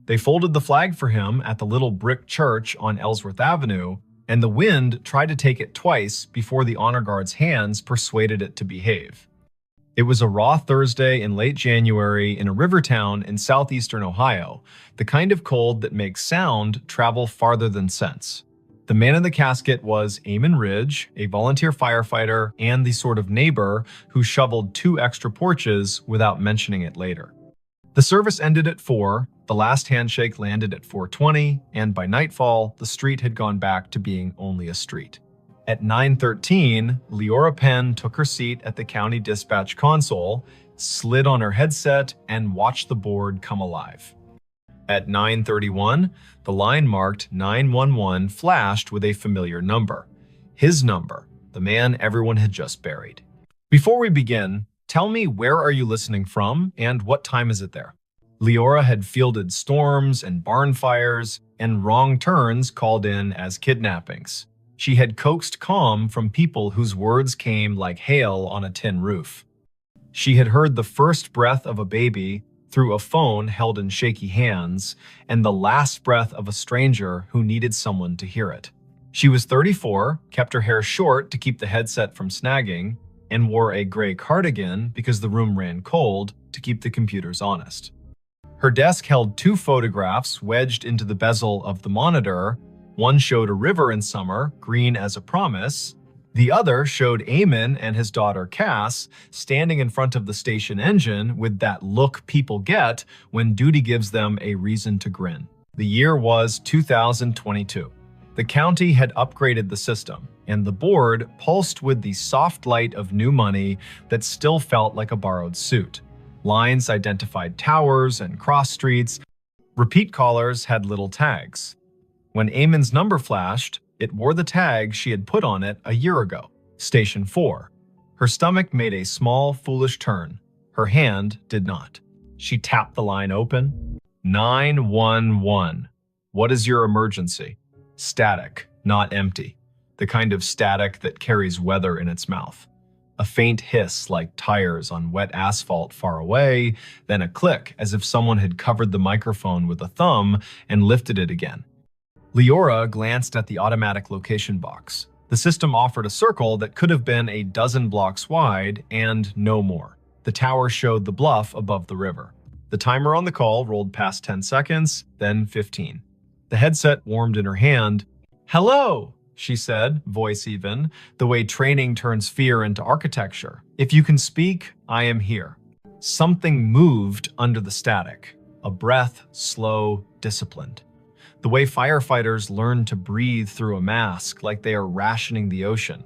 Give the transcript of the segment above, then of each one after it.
They folded the flag for him at the little brick church on Ellsworth Avenue, and the wind tried to take it twice before the honor guard's hands persuaded it to behave. It was a raw Thursday in late January in a river town in southeastern Ohio, the kind of cold that makes sound travel farther than sense. The man in the casket was Eamon Ridge, a volunteer firefighter and the sort of neighbor who shoveled 2 extra porches without mentioning it later. The service ended at 4, the last handshake landed at 4:20, and by nightfall, the street had gone back to being only a street. At 9:13, Leora Penn took her seat at the county dispatch console, slid on her headset, and watched the board come alive. At 9:31, the line marked 911 flashed with a familiar number. His number, the man everyone had just buried. Before we begin, tell me, where are you listening from and what time is it there? Leora had fielded storms and barn fires, and wrong turns called in as kidnappings. She had coaxed calm from people whose words came like hail on a tin roof. She had heard the first breath of a baby through a phone held in shaky hands, and the last breath of a stranger who needed someone to hear it. She was 34, kept her hair short to keep the headset from snagging, and wore a gray cardigan because the room ran cold to keep the computers honest. Her desk held 2 photographs wedged into the bezel of the monitor. One showed a river in summer, green as a promise. The other showed Eamon and his daughter Cass standing in front of the station engine with that look people get when duty gives them a reason to grin. The year was 2022. The county had upgraded the system, and the board pulsed with the soft light of new money that still felt like a borrowed suit. Lines identified towers and cross streets. Repeat callers had little tags. When Eamon's number flashed, it wore the tag she had put on it a year ago, Station 4. Her stomach made a small, foolish turn. Her hand did not. She tapped the line open. 911. What is your emergency? Static, not empty. The kind of static that carries weather in its mouth. A faint hiss like tires on wet asphalt far away, then a click as if someone had covered the microphone with a thumb and lifted it again. Leora glanced at the automatic location box. The system offered a circle that could have been a dozen blocks wide and no more. The tower showed the bluff above the river. The timer on the call rolled past 10 seconds, then 15. The headset warmed in her hand. "Hello," she said, voice even, the way training turns fear into architecture. "If you can speak, I am here." Something moved under the static. A breath, slow, disciplined. The way firefighters learn to breathe through a mask like they are rationing the ocean.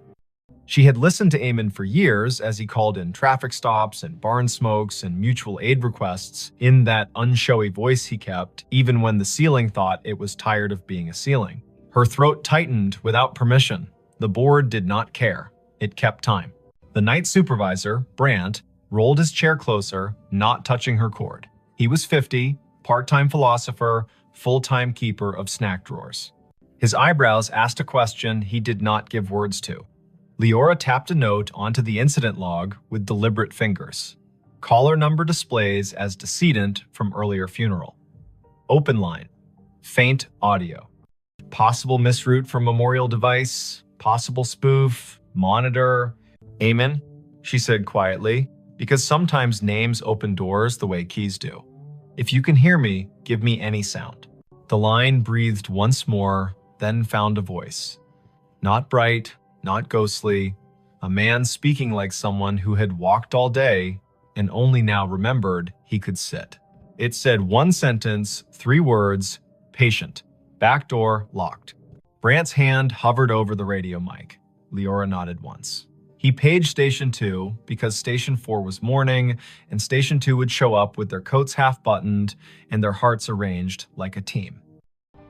She had listened to Eamon for years as he called in traffic stops and barn smokes and mutual aid requests in that unshowy voice he kept, even when the ceiling thought it was tired of being a ceiling. Her throat tightened without permission. The board did not care. It kept time. The night supervisor, Brandt, rolled his chair closer, not touching her cord. He was 50, part-time philosopher, full-time keeper of snack drawers. His eyebrows asked a question he did not give words to. Leora tapped a note onto the incident log with deliberate fingers. Caller number displays as decedent from earlier funeral. Open line. Faint audio. Possible misroute for memorial device. Possible spoof. Monitor. "Eamon," she said quietly, because sometimes names open doors the way keys do. "If you can hear me, give me any sound." The line breathed once more, then found a voice. Not bright, not ghostly, a man speaking like someone who had walked all day and only now remembered he could sit. It said one sentence, 3 words, patient, back door locked. Brandt's hand hovered over the radio mic. Leora nodded once. He paged Station 2 because Station 4 was morning, and Station 2 would show up with their coats half-buttoned and their hearts arranged like a team.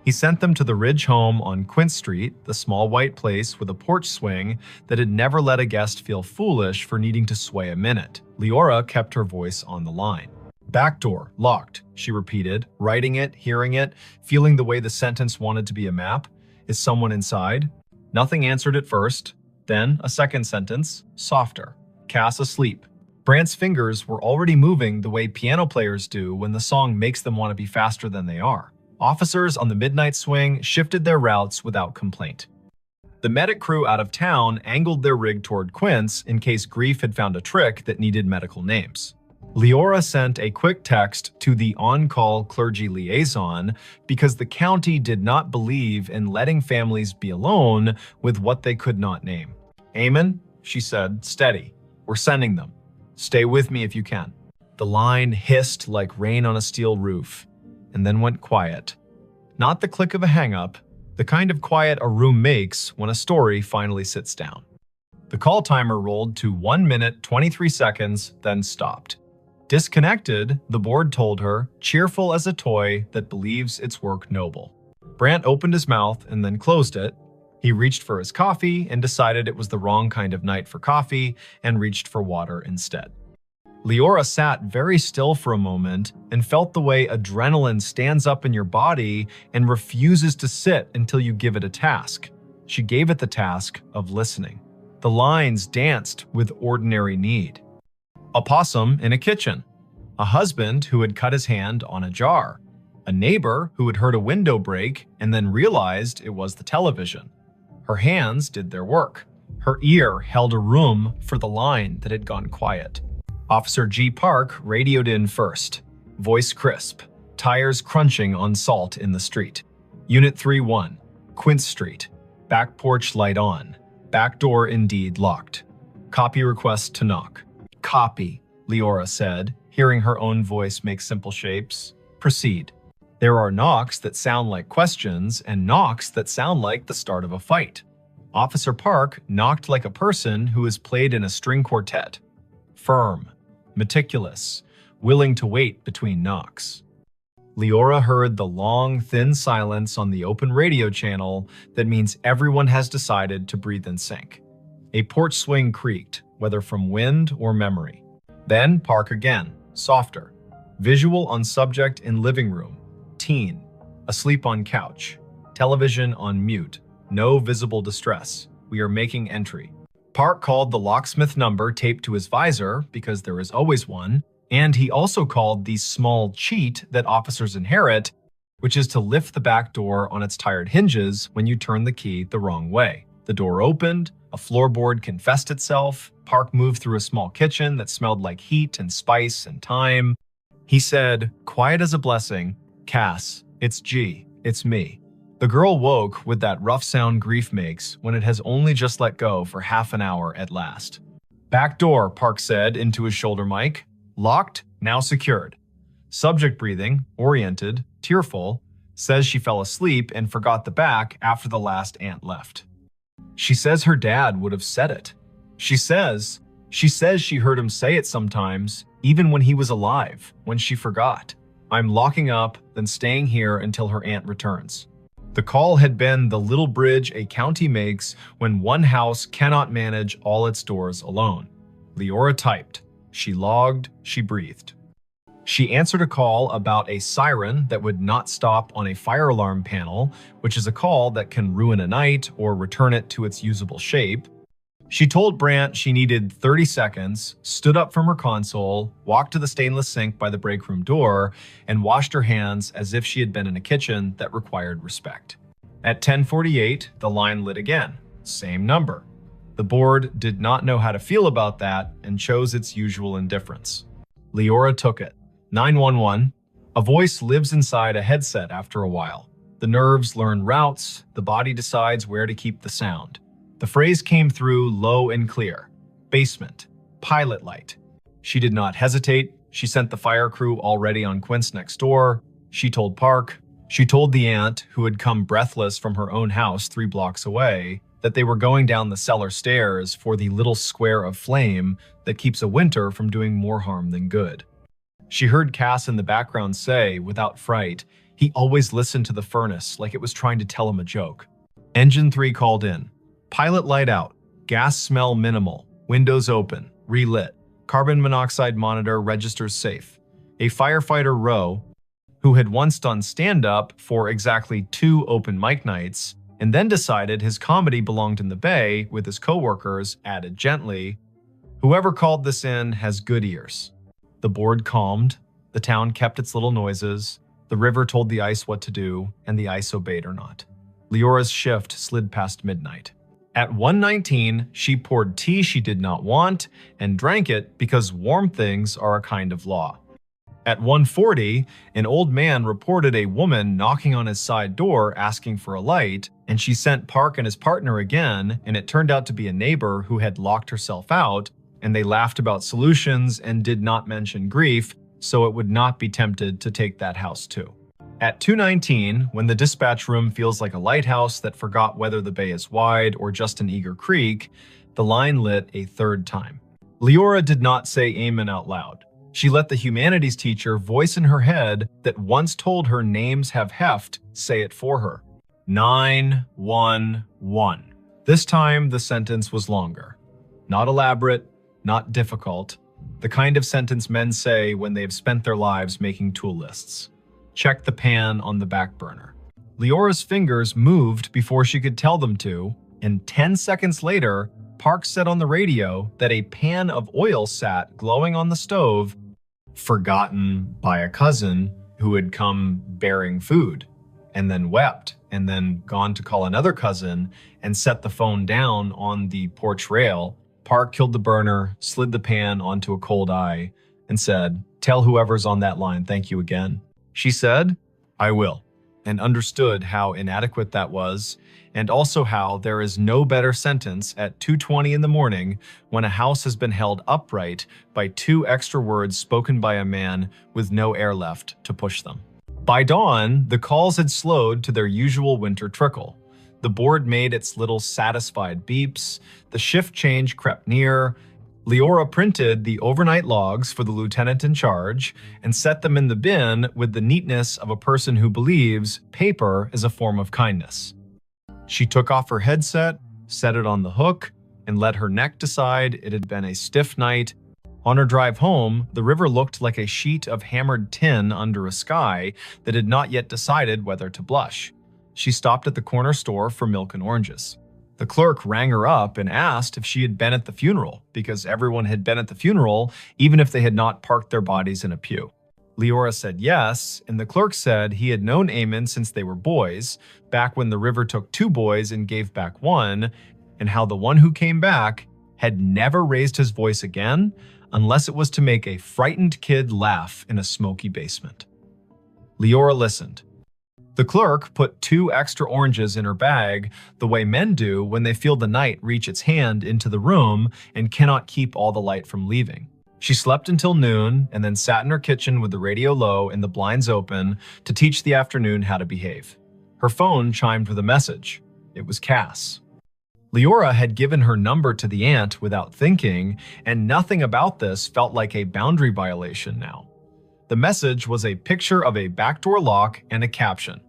He sent them to the Ridge home on Quint Street, the small white place with a porch swing that had never let a guest feel foolish for needing to sway a minute. Leora kept her voice on the line. "Back door, locked," she repeated, writing it, hearing it, feeling the way the sentence wanted to be a map. "Is someone inside?" Nothing answered at first. Then a second sentence, softer. "Cass asleep." Brant's fingers were already moving the way piano players do when the song makes them want to be faster than they are. Officers on the midnight swing shifted their routes without complaint. The medic crew out of town angled their rig toward Quince in case Grief had found a trick that needed medical names. Leora sent a quick text to the on-call clergy liaison because the county did not believe in letting families be alone with what they could not name. "Amen," she said, "steady. We're sending them. Stay with me if you can." The line hissed like rain on a steel roof, and then went quiet. Not the click of a hang-up, the kind of quiet a room makes when a story finally sits down. The call timer rolled to 1 minute 23 seconds, then stopped. Disconnected, the board told her, cheerful as a toy that believes its work noble. Brant opened his mouth and then closed it. He reached for his coffee and decided it was the wrong kind of night for coffee and reached for water instead. Leora sat very still for a moment and felt the way adrenaline stands up in your body and refuses to sit until you give it a task. She gave it the task of listening. The lines danced with ordinary need. A possum in a kitchen. A husband who had cut his hand on a jar. A neighbor who had heard a window break and then realized it was the television. Her hands did their work. Her ear held a room for the line that had gone quiet. Officer G. Park radioed in first. Voice crisp. Tires crunching on salt in the street. Unit 3-1. Quince Street. Back porch light on. Back door indeed locked. Copy request to knock. "Copy," Leora said, hearing her own voice make simple shapes. "Proceed." There are knocks that sound like questions and knocks that sound like the start of a fight. Officer Park knocked like a person who has played in a string quartet. Firm. Meticulous, willing to wait between knocks. Leora heard the long, thin silence on the open radio channel that means everyone has decided to breathe in sync. A porch swing creaked, whether from wind or memory. Then Park again, softer. Visual on subject in living room. Teen. Asleep on couch. Television on mute. No visible distress. We are making entry. Park called the locksmith number taped to his visor, because there is always one, and he also called the small cheat that officers inherit, which is to lift the back door on its tired hinges when you turn the key the wrong way. The door opened, a floorboard confessed itself, Park moved through a small kitchen that smelled like heat and spice and thyme. He said, quiet as a blessing, "Cass, it's G, it's me." The girl woke with that rough sound grief makes when it has only just let go for half an hour at last. "Back door," Park said into his shoulder mic. "Locked, now secured." Subject breathing, oriented, tearful, says she fell asleep and forgot the back after the last aunt left. She says her dad would have said it. She says she heard him say it sometimes, even when he was alive, when she forgot. "I'm locking up, then staying here until her aunt returns." The call had been the little bridge a county makes when one house cannot manage all its doors alone. Leora typed. She logged, she breathed. She answered a call about a siren that would not stop on a fire alarm panel, which is a call that can ruin a night or return it to its usable shape. She told Brant she needed 30 seconds, stood up from her console, walked to the stainless sink by the break room door, and washed her hands as if she had been in a kitchen that required respect. At 10:48, the line lit again. Same number. The board did not know how to feel about that and chose its usual indifference. Leora took it. 911. A voice lives inside a headset after a while. The nerves learn routes, the body decides where to keep the sound. The phrase came through low and clear. Basement. Pilot light. She did not hesitate. She sent the fire crew already on Quince next door. She told Park. She told the aunt, who had come breathless from her own house 3 blocks away, that they were going down the cellar stairs for the little square of flame that keeps a winter from doing more harm than good. She heard Cass in the background say, without fright, he always listened to the furnace like it was trying to tell him a joke. Engine 3 called in. Pilot light out. Gas smell minimal. Windows open. Relit. Carbon monoxide monitor registers safe. A firefighter Rowe, who had once done stand-up for exactly 2 open mic nights, and then decided his comedy belonged in the bay with his coworkers, added gently, Whoever called this in has good ears. The board calmed, the town kept its little noises, the river told the ice what to do, and the ice obeyed or not. Leora's shift slid past midnight. At 1:19, she poured tea she did not want and drank it because warm things are a kind of law. At 1:40, an old man reported a woman knocking on his side door asking for a light, and she sent Park and his partner again, and it turned out to be a neighbor who had locked herself out, and they laughed about solutions and did not mention grief, so it would not be tempted to take that house too. At 2:19, when the dispatch room feels like a lighthouse that forgot whether the bay is wide or just an eager creek, the line lit a third time. Leora did not say amen out loud. She let the humanities teacher voice in her head that once told her names have heft say it for her. 911. This time the sentence was longer. Not elaborate, not difficult. The kind of sentence men say when they've spent their lives making tool lists. Check the pan on the back burner. Leora's fingers moved before she could tell them to, and 10 seconds later, Park said on the radio that a pan of oil sat glowing on the stove, forgotten by a cousin who had come bearing food, and then wept, and then gone to call another cousin and set the phone down on the porch rail. Park killed the burner, slid the pan onto a cold eye, and said, "Tell whoever's on that line thank you again." She said, "I will," and understood how inadequate that was, and also how there is no better sentence at 2:20 in the morning when a house has been held upright by 2 extra words spoken by a man with no air left to push them. By dawn, the calls had slowed to their usual winter trickle. The board made its little satisfied beeps, the shift change crept near. Leora printed the overnight logs for the lieutenant in charge and set them in the bin with the neatness of a person who believes paper is a form of kindness. She took off her headset, set it on the hook, and let her neck decide it had been a stiff night. On her drive home, the river looked like a sheet of hammered tin under a sky that had not yet decided whether to blush. She stopped at the corner store for milk and oranges. The clerk rang her up and asked if she had been at the funeral, because everyone had been at the funeral, even if they had not parked their bodies in a pew. Leora said yes, and the clerk said he had known Eamon since they were boys, back when the river took 2 boys and gave back 1, and how the one who came back had never raised his voice again, unless it was to make a frightened kid laugh in a smoky basement. Leora listened. The clerk put 2 extra oranges in her bag, the way men do when they feel the night reach its hand into the room and cannot keep all the light from leaving. She slept until noon and then sat in her kitchen with the radio low and the blinds open to teach the afternoon how to behave. Her phone chimed with a message. It was Cass. Leora had given her number to the aunt without thinking, and nothing about this felt like a boundary violation now. The message was a picture of a backdoor lock and a caption.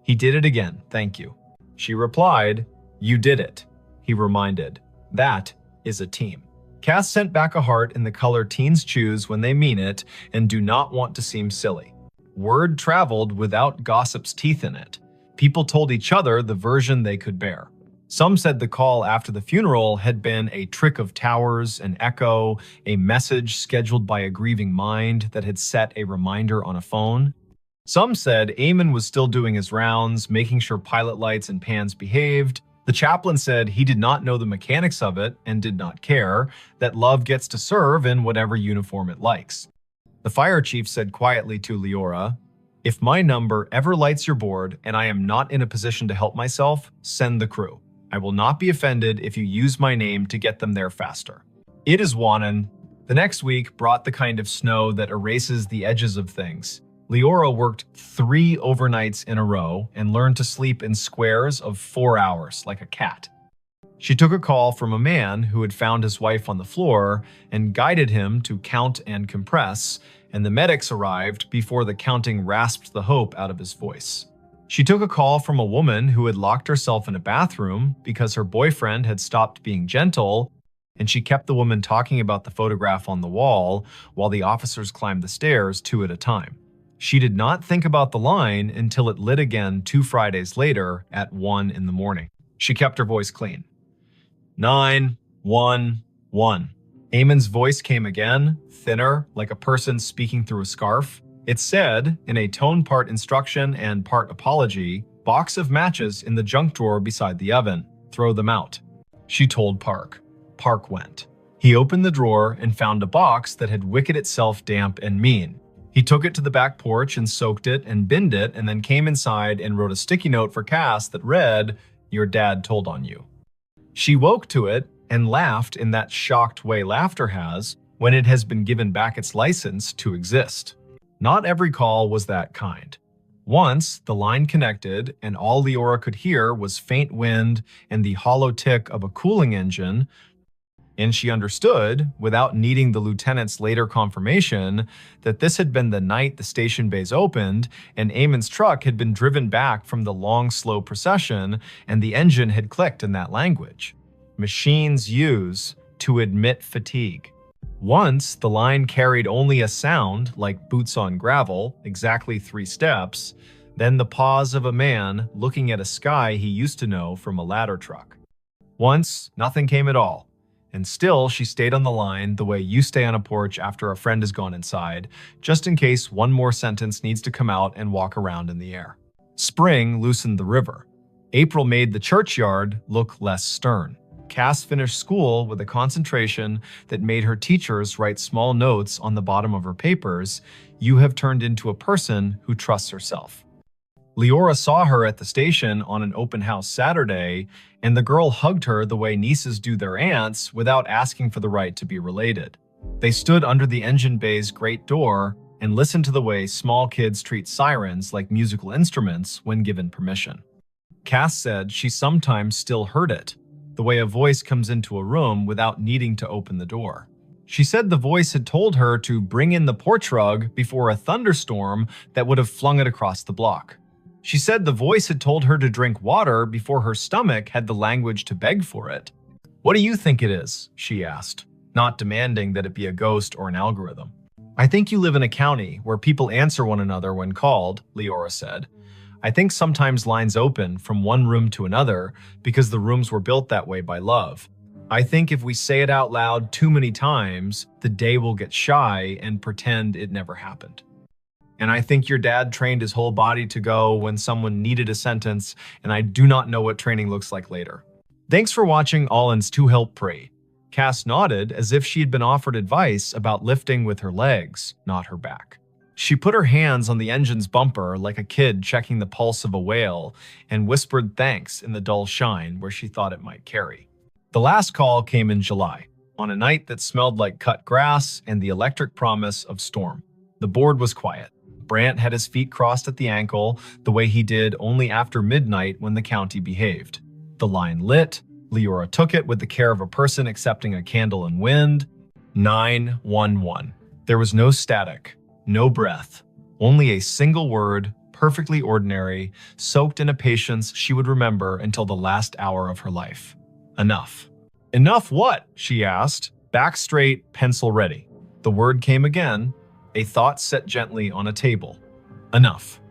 "He did it again, thank you." She replied, "You did it." He reminded, "That is a team." Cass sent back a heart in the color teens choose when they mean it and do not want to seem silly. Word traveled without gossip's teeth in it. People told each other the version they could bear. Some said the call after the funeral had been a trick of towers, an echo, a message scheduled by a grieving mind that had set a reminder on a phone. Some said Eamon was still doing his rounds, making sure pilot lights and pans behaved. The chaplain said he did not know the mechanics of it and did not care, that love gets to serve in whatever uniform it likes. The fire chief said quietly to Leora, "If my number ever lights your board and I am not in a position to help myself, send the crew. I will not be offended if you use my name to get them there faster." It is Wannon. The next week brought the kind of snow that erases the edges of things. Leora worked 3 overnights in a row and learned to sleep in squares of 4 hours like a cat. She took a call from a man who had found his wife on the floor and guided him to count and compress, and the medics arrived before the counting rasped the hope out of his voice. She took a call from a woman who had locked herself in a bathroom because her boyfriend had stopped being gentle, and she kept the woman talking about the photograph on the wall while the officers climbed the stairs 2 at a time. She did not think about the line until it lit again 2 Fridays later at 1 in the morning. She kept her voice clean. 911. Eamon's voice came again, thinner, like a person speaking through a scarf. It said, in a tone part instruction and part apology, "Box of matches in the junk drawer beside the oven. Throw them out." She told Park. Park went. He opened the drawer and found a box that had wicked itself damp and mean. He took it to the back porch and soaked it and binned it, and then came inside and wrote a sticky note for Cass that read, "Your dad told on you." She woke to it and laughed in that shocked way laughter has when it has been given back its license to exist. Not every call was that kind. Once, the line connected, and all Leora could hear was faint wind and the hollow tick of a cooling engine, and she understood, without needing the lieutenant's later confirmation, that this had been the night the station bays opened, and Eamon's truck had been driven back from the long, slow procession, and the engine had clicked in that language. Machines use to admit fatigue. Once, the line carried only a sound, like boots on gravel, exactly 3 steps, then the pause of a man looking at a sky he used to know from a ladder truck. Once, nothing came at all. And still, she stayed on the line the way you stay on a porch after a friend has gone inside, just in case one more sentence needs to come out and walk around in the air. Spring loosened the river. April made the churchyard look less stern. Cass finished school with a concentration that made her teachers write small notes on the bottom of her papers. "You have turned into a person who trusts herself." Leora saw her at the station on an open house Saturday, and the girl hugged her the way nieces do their aunts without asking for the right to be related. They stood under the engine bay's great door and listened to the way small kids treat sirens like musical instruments when given permission. Cass said she sometimes still heard it, the way a voice comes into a room without needing to open the door. She said the voice had told her to bring in the porch rug before a thunderstorm that would have flung it across the block. She said the voice had told her to drink water before her stomach had the language to beg for it. "What do you think it is?" she asked, not demanding that it be a ghost or an algorithm. "I think you live in a county where people answer one another when called," Leora said. "I think sometimes lines open from one room to another because the rooms were built that way by love. I think if we say it out loud too many times, the day will get shy and pretend it never happened. And I think your dad trained his whole body to go when someone needed a sentence, and I do not know what training looks like later." Thanks for watching Allen's To Help Pray. Cass nodded as if she had been offered advice about lifting with her legs, not her back. She put her hands on the engine's bumper like a kid checking the pulse of a whale and whispered thanks in the dull shine where she thought it might carry. The last call came in July, on a night that smelled like cut grass and the electric promise of storm. The board was quiet. Brant had his feet crossed at the ankle, the way he did only after midnight when the county behaved. The line lit. Leora took it with the care of a person accepting a candle in wind. 911. There was no static, no breath, only a single word, perfectly ordinary, soaked in a patience she would remember until the last hour of her life. Enough. "Enough what?" she asked. Back straight, pencil ready. The word came again. A thought set gently on a table. Enough.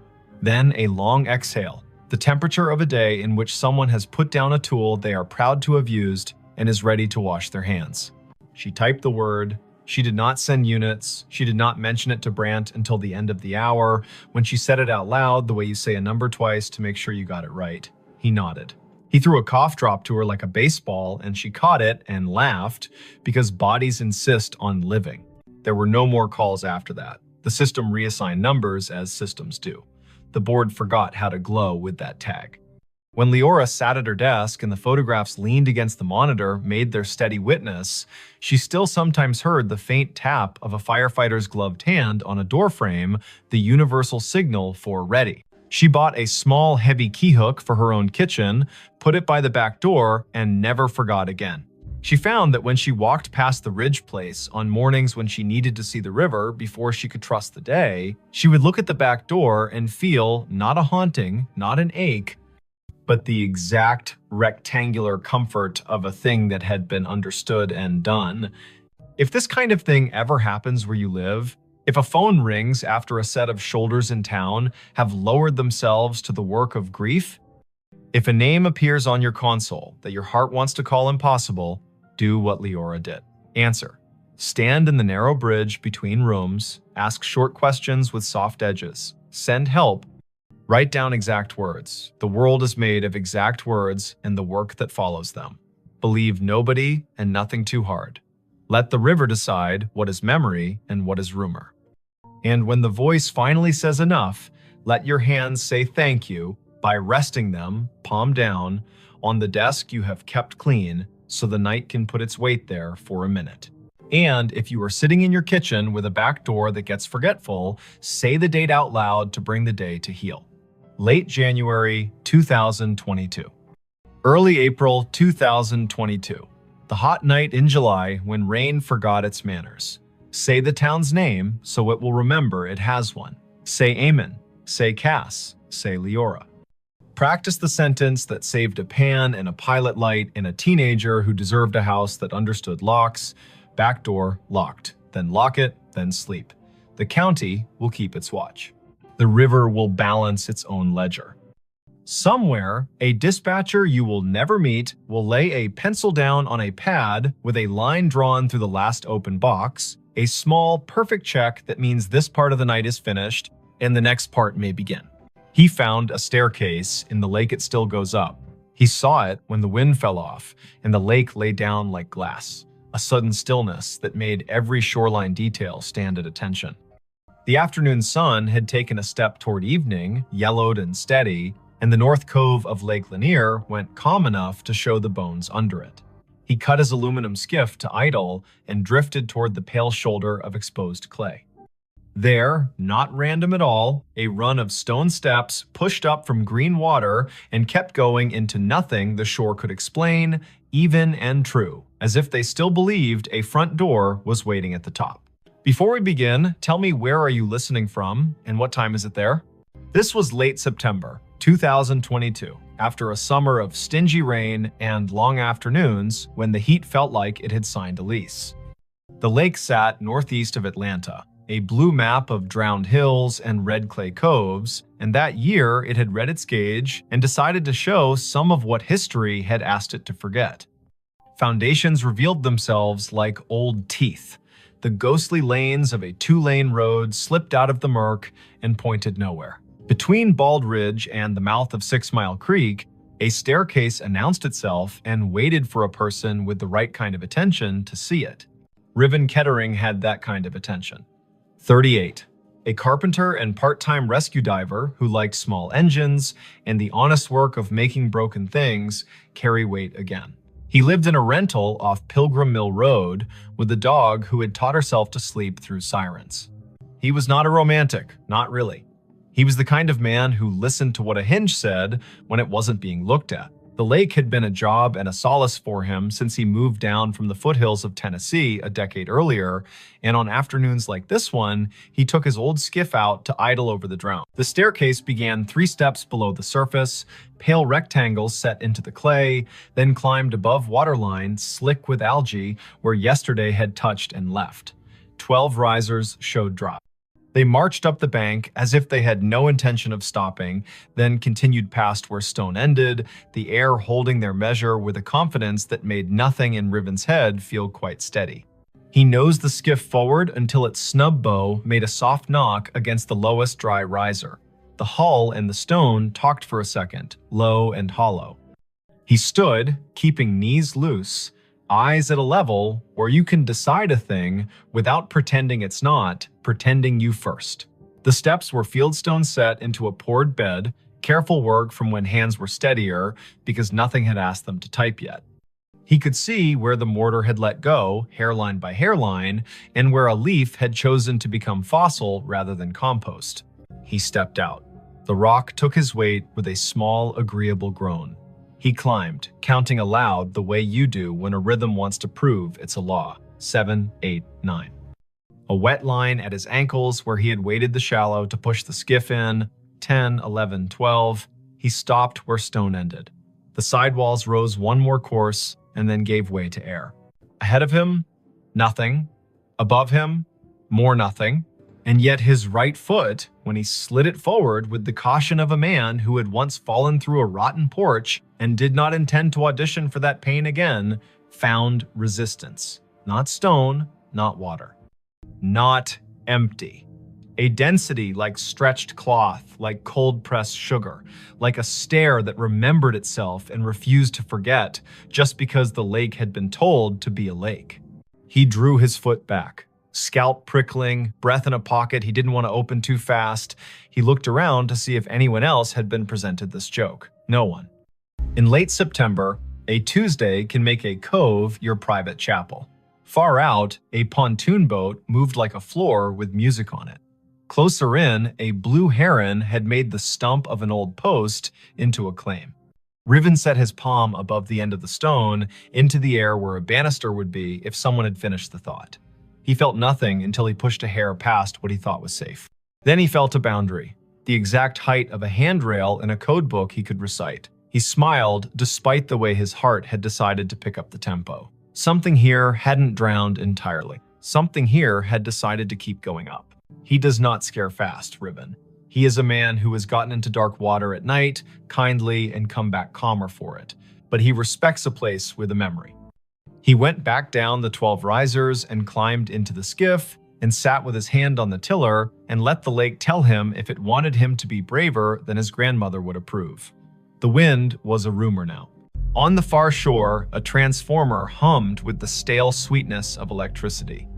Then a long exhale, the temperature of a day in which someone has put down a tool they are proud to have used and is ready to wash their hands. She typed the word. She did not send units. She did not mention it to Brant until the end of the hour, when she said it out loud the way you say a number twice to make sure you got it right. He nodded. He threw a cough drop to her like a baseball, and she caught it and laughed because bodies insist on living. There were no more calls after that. The system reassigned numbers as systems do. The board forgot how to glow with that tag. When Leora sat at her desk and the photographs leaned against the monitor made their steady witness, she still sometimes heard the faint tap of a firefighter's gloved hand on a doorframe, the universal signal for ready. She bought a small, heavy key hook for her own kitchen, put it by the back door, and never forgot again. She found that when she walked past the Ridge place on mornings when she needed to see the river before she could trust the day, she would look at the back door and feel not a haunting, not an ache, but the exact rectangular comfort of a thing that had been understood and done. If this kind of thing ever happens where you live, if a phone rings after a set of shoulders in town have lowered themselves to the work of grief, if a name appears on your console that your heart wants to call impossible, do what Leora did. Answer. Stand in the narrow bridge between rooms, ask short questions with soft edges, send help, write down exact words. The world is made of exact words and the work that follows them. Believe nobody and nothing too hard. Let the river decide what is memory and what is rumor. And when the voice finally says enough, let your hands say thank you by resting them, palm down, on the desk you have kept clean so the night can put its weight there for a minute. And if you are sitting in your kitchen with a back door that gets forgetful, say the date out loud to bring the day to heal. Late January 2022. Early April 2022. The hot night in July when rain forgot its manners. Say the town's name so it will remember it has one. Say Amen. Say Cass. Say Leora. Practice the sentence that saved a pan and a pilot light in a teenager who deserved a house that understood locks. Back door locked. Then lock it, then sleep. The county will keep its watch. The river will balance its own ledger. Somewhere, a dispatcher you will never meet will lay a pencil down on a pad with a line drawn through the last open box, a small, perfect check that means this part of the night is finished and the next part may begin. He found a staircase in the lake it still goes up. He saw it when the wind fell off and the lake lay down like glass, a sudden stillness that made every shoreline detail stand at attention. The afternoon sun had taken a step toward evening, yellowed and steady, and the north cove of Lake Lanier went calm enough to show the bones under it. He cut his aluminum skiff to idle and drifted toward the pale shoulder of exposed clay. There, not random at all, a run of stone steps pushed up from green water and kept going into nothing the shore could explain, even and true, as if they still believed a front door was waiting at the top. Before we begin, tell me where are you listening from and what time is it there? This was late September 2022, after a summer of stingy rain and long afternoons when the heat felt like it had signed a lease. The lake sat northeast of Atlanta, a blue map of drowned hills and red clay coves, and that year it had read its gauge and decided to show some of what history had asked it to forget. Foundations revealed themselves like old teeth. The ghostly lanes of a two-lane road slipped out of the murk and pointed nowhere. Between Bald Ridge and the mouth of 6 Mile Creek, a staircase announced itself and waited for a person with the right kind of attention to see it. Riven Kettering had that kind of attention. 38. A carpenter and part-time rescue diver who liked small engines and the honest work of making broken things carry weight again. He lived in a rental off Pilgrim Mill Road with a dog who had taught herself to sleep through sirens. He was not a romantic, not really. He was the kind of man who listened to what a hinge said when it wasn't being looked at. The lake had been a job and a solace for him since he moved down from the foothills of Tennessee a decade earlier, and on afternoons like this one, he took his old skiff out to idle over the drown. The staircase began 3 steps below the surface, pale rectangles set into the clay, then climbed above waterline, slick with algae, where yesterday had touched and left. 12 risers showed drop. They marched up the bank as if they had no intention of stopping, then continued past where stone ended, the air holding their measure with a confidence that made nothing in Riven's head feel quite steady. He nosed the skiff forward until its snub bow made a soft knock against the lowest dry riser. The hull and the stone talked for a second, low and hollow. He stood, keeping knees loose, eyes at a level where you can decide a thing without pretending it's not, pretending you first. The steps were fieldstone set into a poured bed, careful work from when hands were steadier because nothing had asked them to type yet. He could see where the mortar had let go, hairline by hairline, and where a leaf had chosen to become fossil rather than compost. He stepped out. The rock took his weight with a small, agreeable groan. He climbed, counting aloud the way you do when a rhythm wants to prove it's a law. 7, 8, 9. A wet line at his ankles where he had waded the shallow to push the skiff in. 10, 11, 12. He stopped where stone ended. The sidewalls rose one more course and then gave way to air. Ahead of him, nothing. Above him, more nothing. And yet his right foot, when he slid it forward with the caution of a man who had once fallen through a rotten porch and did not intend to audition for that pain again, found resistance. Not stone, not water. Not empty. A density like stretched cloth, like cold-pressed sugar, like a stare that remembered itself and refused to forget just because the lake had been told to be a lake. He drew his foot back, scalp prickling, breath in a pocket he didn't want to open too fast. He looked around to see if anyone else had been presented this joke. No one. In late September, a Tuesday can make a cove your private chapel. Far out, a pontoon boat moved like a floor with music on it. Closer in, a blue heron had made the stump of an old post into a claim. Riven set his palm above the end of the stone into the air where a banister would be if someone had finished the thought. He felt nothing until he pushed a hair past what he thought was safe. Then he felt a boundary, the exact height of a handrail in a code book he could recite. He smiled despite the way his heart had decided to pick up the tempo. Something here hadn't drowned entirely. Something here had decided to keep going up. He does not scare fast, Riven. He is a man who has gotten into dark water at night, kindly, and come back calmer for it. But he respects a place with a memory. He went back down the 12 risers and climbed into the skiff and sat with his hand on the tiller and let the lake tell him if it wanted him to be braver than his grandmother would approve. The wind was a rumor now. On the far shore, a transformer hummed with the stale sweetness of electricity.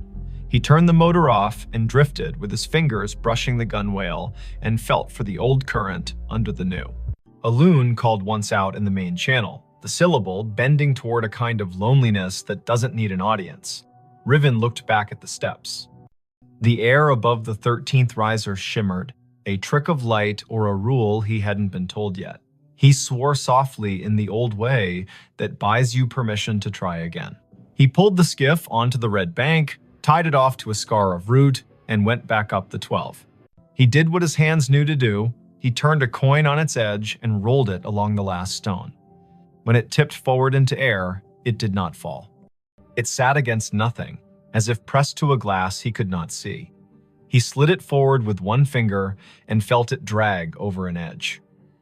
He turned the motor off and drifted with his fingers brushing the gunwale and felt for the old current under the new. A loon called once out in the main channel, the syllable bending toward a kind of loneliness that doesn't need an audience. Riven looked back at the steps. The air above the 13th riser shimmered, a trick of light or a rule he hadn't been told yet. He swore softly in the old way that buys you permission to try again. He pulled the skiff onto the red bank, tied it off to a scar of root, and went back up the 12. He did what his hands knew to do. He turned a coin on its edge and rolled it along the last stone. When it tipped forward into air, it did not fall. It sat against nothing, as if pressed to a glass he could not see. He slid it forward with one finger and felt it drag over an edge.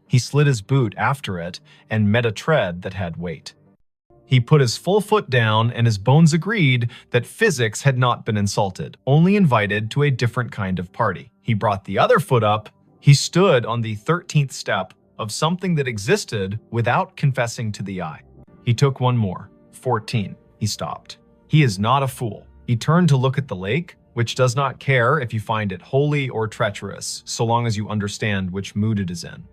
He slid his boot after it and met a tread that had weight. He put his full foot down and his bones agreed that physics had not been insulted, only invited to a different kind of party. He brought the other foot up. He stood on the 13th step of something that existed without confessing to the eye. He took one more. 14. He stopped. He is not a fool. He turned to look at the lake, which does not care if you find it holy or treacherous, so long as you understand which mood it is in.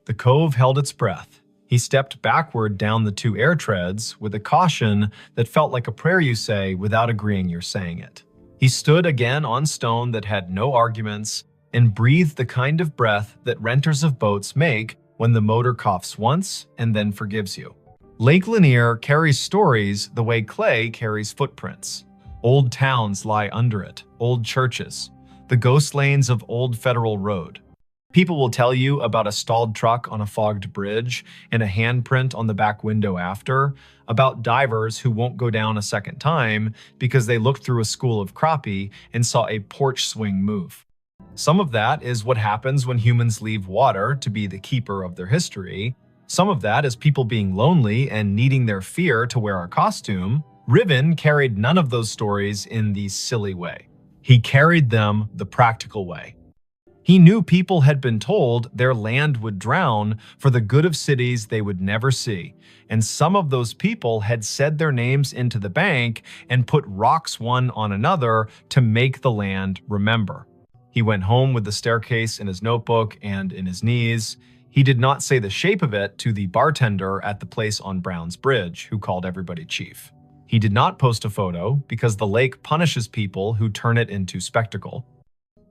The cove held its breath. He stepped backward down the 2 air treads with a caution that felt like a prayer you say without agreeing you're saying it. He stood again on stone that had no arguments and breathed the kind of breath that renters of boats make when the motor coughs once and then forgives you. Lake Lanier carries stories the way clay carries footprints. Old towns lie under it, old churches, the ghost lanes of old Federal Road. People will tell you about a stalled truck on a fogged bridge and a handprint on the back window after, about divers who won't go down a second time because they looked through a school of crappie and saw a porch swing move. Some of that is what happens when humans leave water to be the keeper of their history. Some of that is people being lonely and needing their fear to wear a costume. Riven carried none of those stories in the silly way. He carried them the practical way. He knew people had been told their land would drown for the good of cities they would never see, and some of those people had said their names into the bank and put rocks one on another to make the land remember. He went home with the staircase in his notebook and in his knees. He did not say the shape of it to the bartender at the place on Brown's Bridge, who called everybody chief. He did not post a photo because the lake punishes people who turn it into spectacle.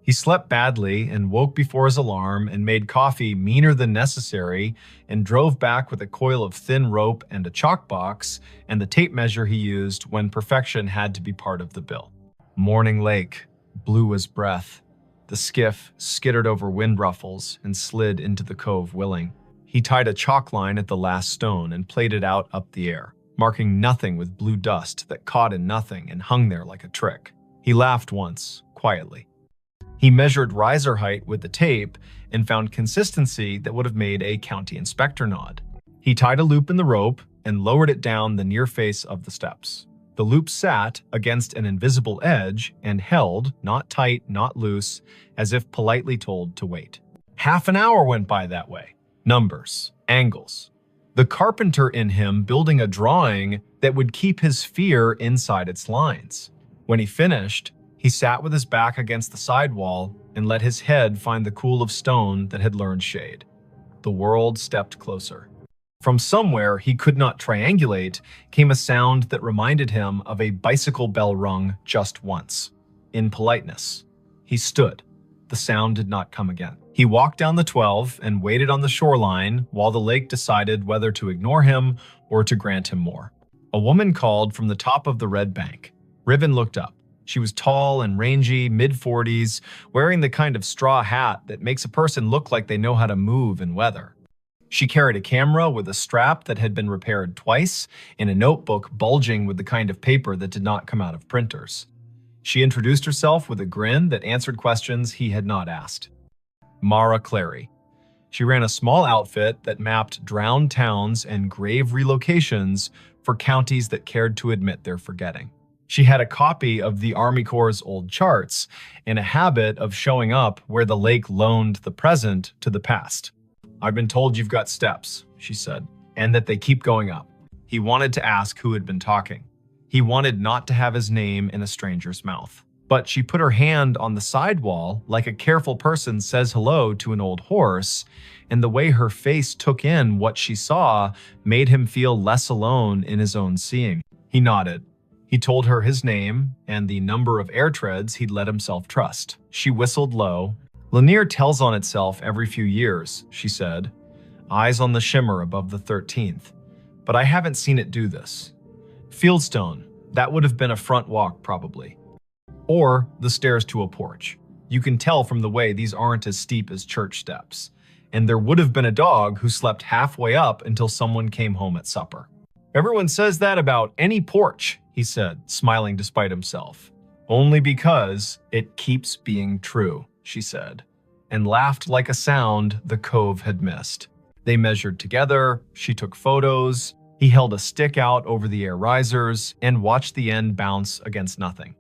He slept badly and woke before his alarm and made coffee meaner than necessary and drove back with a coil of thin rope and a chalk box and the tape measure he used when perfection had to be part of the bill. Morning Lake, blue as breath. The skiff skittered over wind ruffles and slid into the cove willing. He tied a chalk line at the last stone and played it out up the air, marking nothing with blue dust that caught in nothing and hung there like a trick. He laughed once, quietly. He measured riser height with the tape and found consistency that would have made a county inspector nod. He tied a loop in the rope and lowered it down the near face of the steps. The loop sat against an invisible edge and held, not tight, not loose, as if politely told to wait. Half an hour went by that way. Numbers, angles. The carpenter in him building a drawing that would keep his fear inside its lines. When he finished, he sat with his back against the sidewall and let his head find the cool of stone that had learned shade. The world stepped closer. From somewhere he could not triangulate came a sound that reminded him of a bicycle bell rung just once. In politeness, he stood. The sound did not come again. He walked down the 12 and waited on the shoreline while the lake decided whether to ignore him or to grant him more. A woman called from the top of the red bank. Riven looked up. She was tall and rangy, mid-40s, wearing the kind of straw hat that makes a person look like they know how to move in weather. She carried a camera with a strap that had been repaired twice and a notebook bulging with the kind of paper that did not come out of printers. She introduced herself with a grin that answered questions he had not asked. Mara Clary. She ran a small outfit that mapped drowned towns and grave relocations for counties that cared to admit their forgetting. She had a copy of the Army Corps' old charts and a habit of showing up where the lake loaned the present to the past. "I've been told you've got steps," she said, "and that they keep going up." He wanted to ask who had been talking. He wanted not to have his name in a stranger's mouth. But she put her hand on the sidewall like a careful person says hello to an old horse, and the way her face took in what she saw made him feel less alone in his own seeing. He nodded. He told her his name and the number of air treads he'd let himself trust. She whistled low. "Lanier tells on itself every few years," she said, eyes on the shimmer above the 13th. "But I haven't seen it do this. Fieldstone, that would have been a front walk probably. Or the stairs to a porch. You can tell from the way these aren't as steep as church steps. And there would have been a dog who slept halfway up until someone came home at supper." "Everyone says that about any porch," he said, smiling despite himself. "Only because it keeps being true," she said, and laughed like a sound the cove had missed. They measured together, she took photos, he held a stick out over the air risers and watched the end bounce against nothing.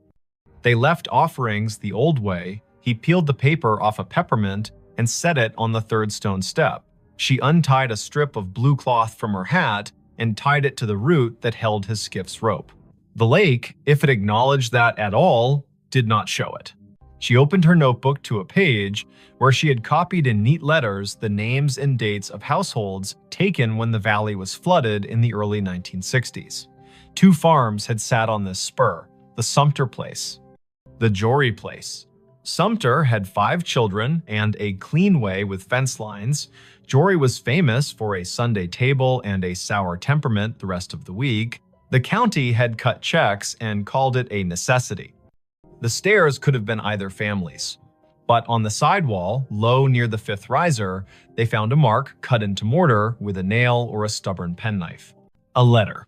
They left offerings the old way. He peeled the paper off a peppermint and set it on the third stone step. She untied a strip of blue cloth from her hat and tied it to the root that held his skiff's rope. The lake, if it acknowledged that at all, did not show it. She opened her notebook to a page where she had copied in neat letters the names and dates of households taken when the valley was flooded in the early 1960s. 2 farms had sat on this spur, the Sumter place, the Jory place. Sumter had 5 children and a clean way with fence lines. Jory was famous for a Sunday table and a sour temperament the rest of the week. The county had cut checks and called it a necessity. The stairs could have been either family's. But on the sidewall, low near the 5th riser, they found a mark cut into mortar with a nail or a stubborn penknife. A letter.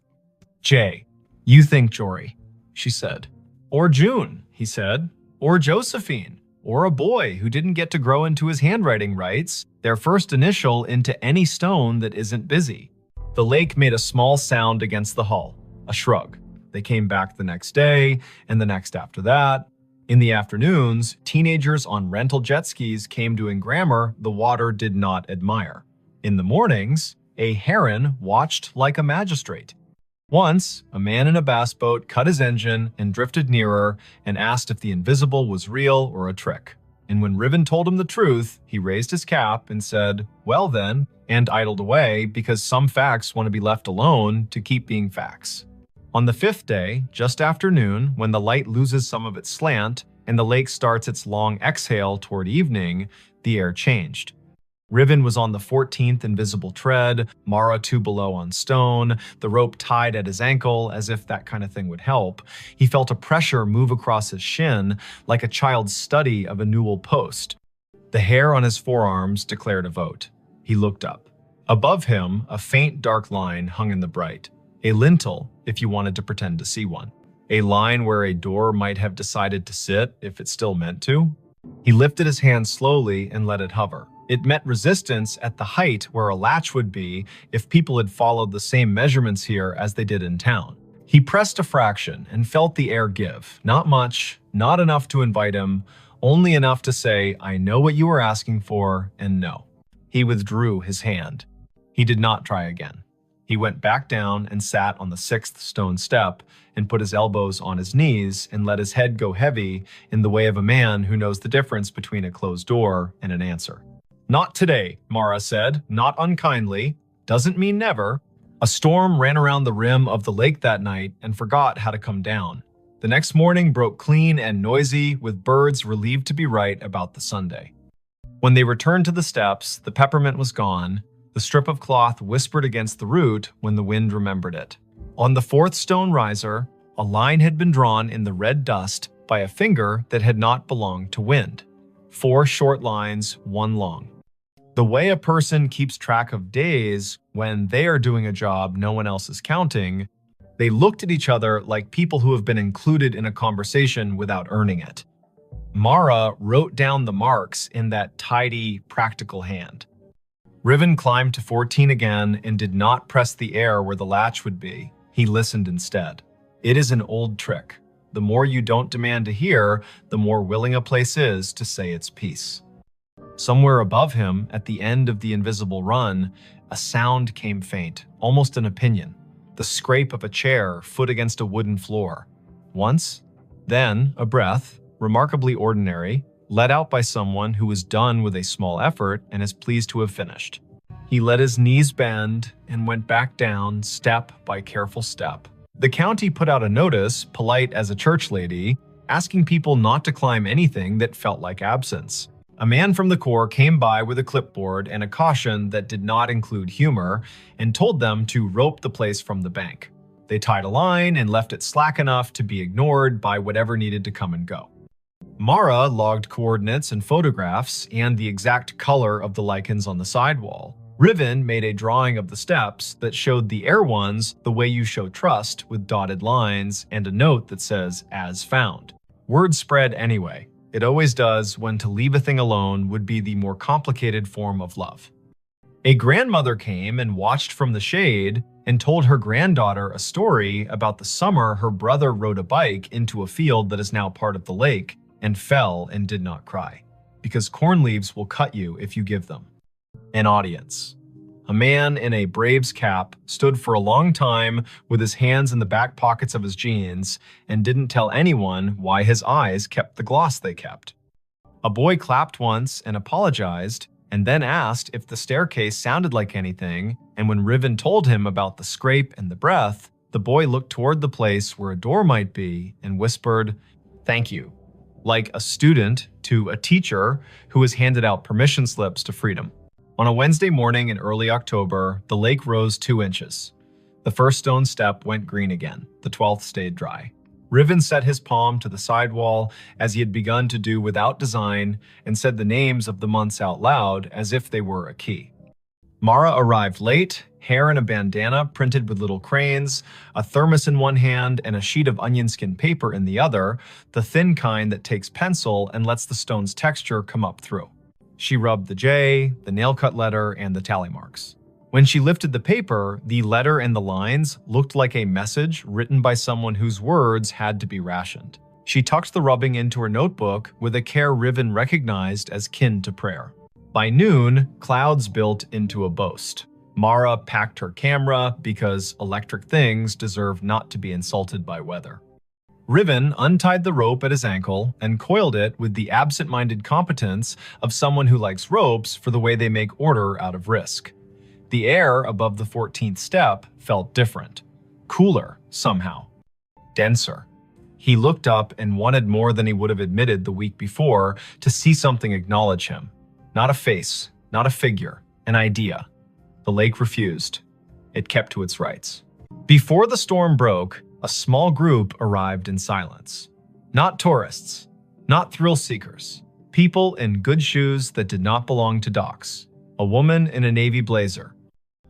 "Jay, you think Jory," she said. "Or June," he said. "Or Josephine. Or a boy who didn't get to grow into his handwriting rights, their first initial into any stone that isn't busy." The lake made a small sound against the hull, a shrug. They came back the next day, and the next after that. In the afternoons, teenagers on rental jet skis came doing grammar the water did not admire. In the mornings, a heron watched like a magistrate. Once, a man in a bass boat cut his engine and drifted nearer and asked if the invisible was real or a trick. And when Riven told him the truth, he raised his cap and said, "Well then," and idled away because some facts want to be left alone to keep being facts. On the 5th day, just after noon, when the light loses some of its slant and the lake starts its long exhale toward evening, the air changed. Riven was on the 14th invisible tread, Mara 2 below on stone, the rope tied at his ankle as if that kind of thing would help. He felt a pressure move across his shin like a child's study of a newel post. The hair on his forearms declared a vote. He looked up. Above him, a faint dark line hung in the bright. A lintel, if you wanted to pretend to see one. A line where a door might have decided to sit if it still meant to. He lifted his hand slowly and let it hover. It met resistance at the height where a latch would be if people had followed the same measurements here as they did in town. He pressed a fraction and felt the air give. Not much, not enough to invite him, only enough to say, "I know what you were asking for," and no. He withdrew his hand. He did not try again. He went back down and sat on the 6th stone step and put his elbows on his knees and let his head go heavy in the way of a man who knows the difference between a closed door and an answer. "Not today," Mara said, not unkindly. "Doesn't mean never." A storm ran around the rim of the lake that night and forgot how to come down. The next morning broke clean and noisy, with birds relieved to be right about the Sunday. When they returned to the steps, the peppermint was gone. The strip of cloth whispered against the root when the wind remembered it. On the 4th stone riser, a line had been drawn in the red dust by a finger that had not belonged to wind. 4 short lines, 1 long. The way a person keeps track of days when they are doing a job no one else is counting, they looked at each other like people who have been included in a conversation without earning it. Mara wrote down the marks in that tidy, practical hand. Riven climbed to 14 again and did not press the air where the latch would be. He listened instead. It is an old trick. The more you don't demand to hear, the more willing a place is to say its piece. Somewhere above him, at the end of the invisible run, a sound came faint, almost an opinion. The scrape of a chair, foot against a wooden floor. Once, then a breath, remarkably ordinary, let out by someone who was done with a small effort and is pleased to have finished. He let his knees bend and went back down step by careful step. The county put out a notice, polite as a church lady, asking people not to climb anything that felt like absence. A man from the Corps came by with a clipboard and a caution that did not include humor and told them to rope the place from the bank. They tied a line and left it slack enough to be ignored by whatever needed to come and go. Mara logged coordinates and photographs and the exact color of the lichens on the sidewall. Riven made a drawing of the steps that showed the air ones the way you show trust, with dotted lines and a note that says, "As found." Word spread anyway. It always does when to leave a thing alone would be the more complicated form of love. A grandmother came and watched from the shade and told her granddaughter a story about the summer her brother rode a bike into a field that is now part of the lake and fell and did not cry, because corn leaves will cut you if you give them. An audience. A man in a Braves cap stood for a long time with his hands in the back pockets of his jeans and didn't tell anyone why his eyes kept the gloss they kept. A boy clapped once and apologized, and then asked if the staircase sounded like anything, and when Riven told him about the scrape and the breath, the boy looked toward the place where a door might be and whispered, "Thank you," like a student to a teacher who has handed out permission slips to freedom. On a Wednesday morning in early October, the lake rose 2 inches. The first stone step went green again. The 12th stayed dry. Riven set his palm to the sidewall as he had begun to do without design and said the names of the months out loud as if they were a key. Mara arrived late, hair in a bandana printed with little cranes, a thermos in one hand and a sheet of onion skin paper in the other, the thin kind that takes pencil and lets the stone's texture come up through. She rubbed the J, the nail-cut letter, and the tally marks. When she lifted the paper, the letter and the lines looked like a message written by someone whose words had to be rationed. She tucked the rubbing into her notebook with a care Riven recognized as kin to prayer. By noon, clouds built into a boast. Mara packed her camera because electric things deserve not to be insulted by weather. Riven untied the rope at his ankle and coiled it with the absent-minded competence of someone who likes ropes for the way they make order out of risk. The air above the 14th step felt different. Cooler, somehow. Denser. He looked up and wanted more than he would have admitted the week before to see something acknowledge him. Not a face, not a figure, an idea. The lake refused. It kept to its rights. Before the storm broke, a small group arrived in silence. Not tourists, not thrill seekers. People in good shoes that did not belong to docks. A woman in a navy blazer.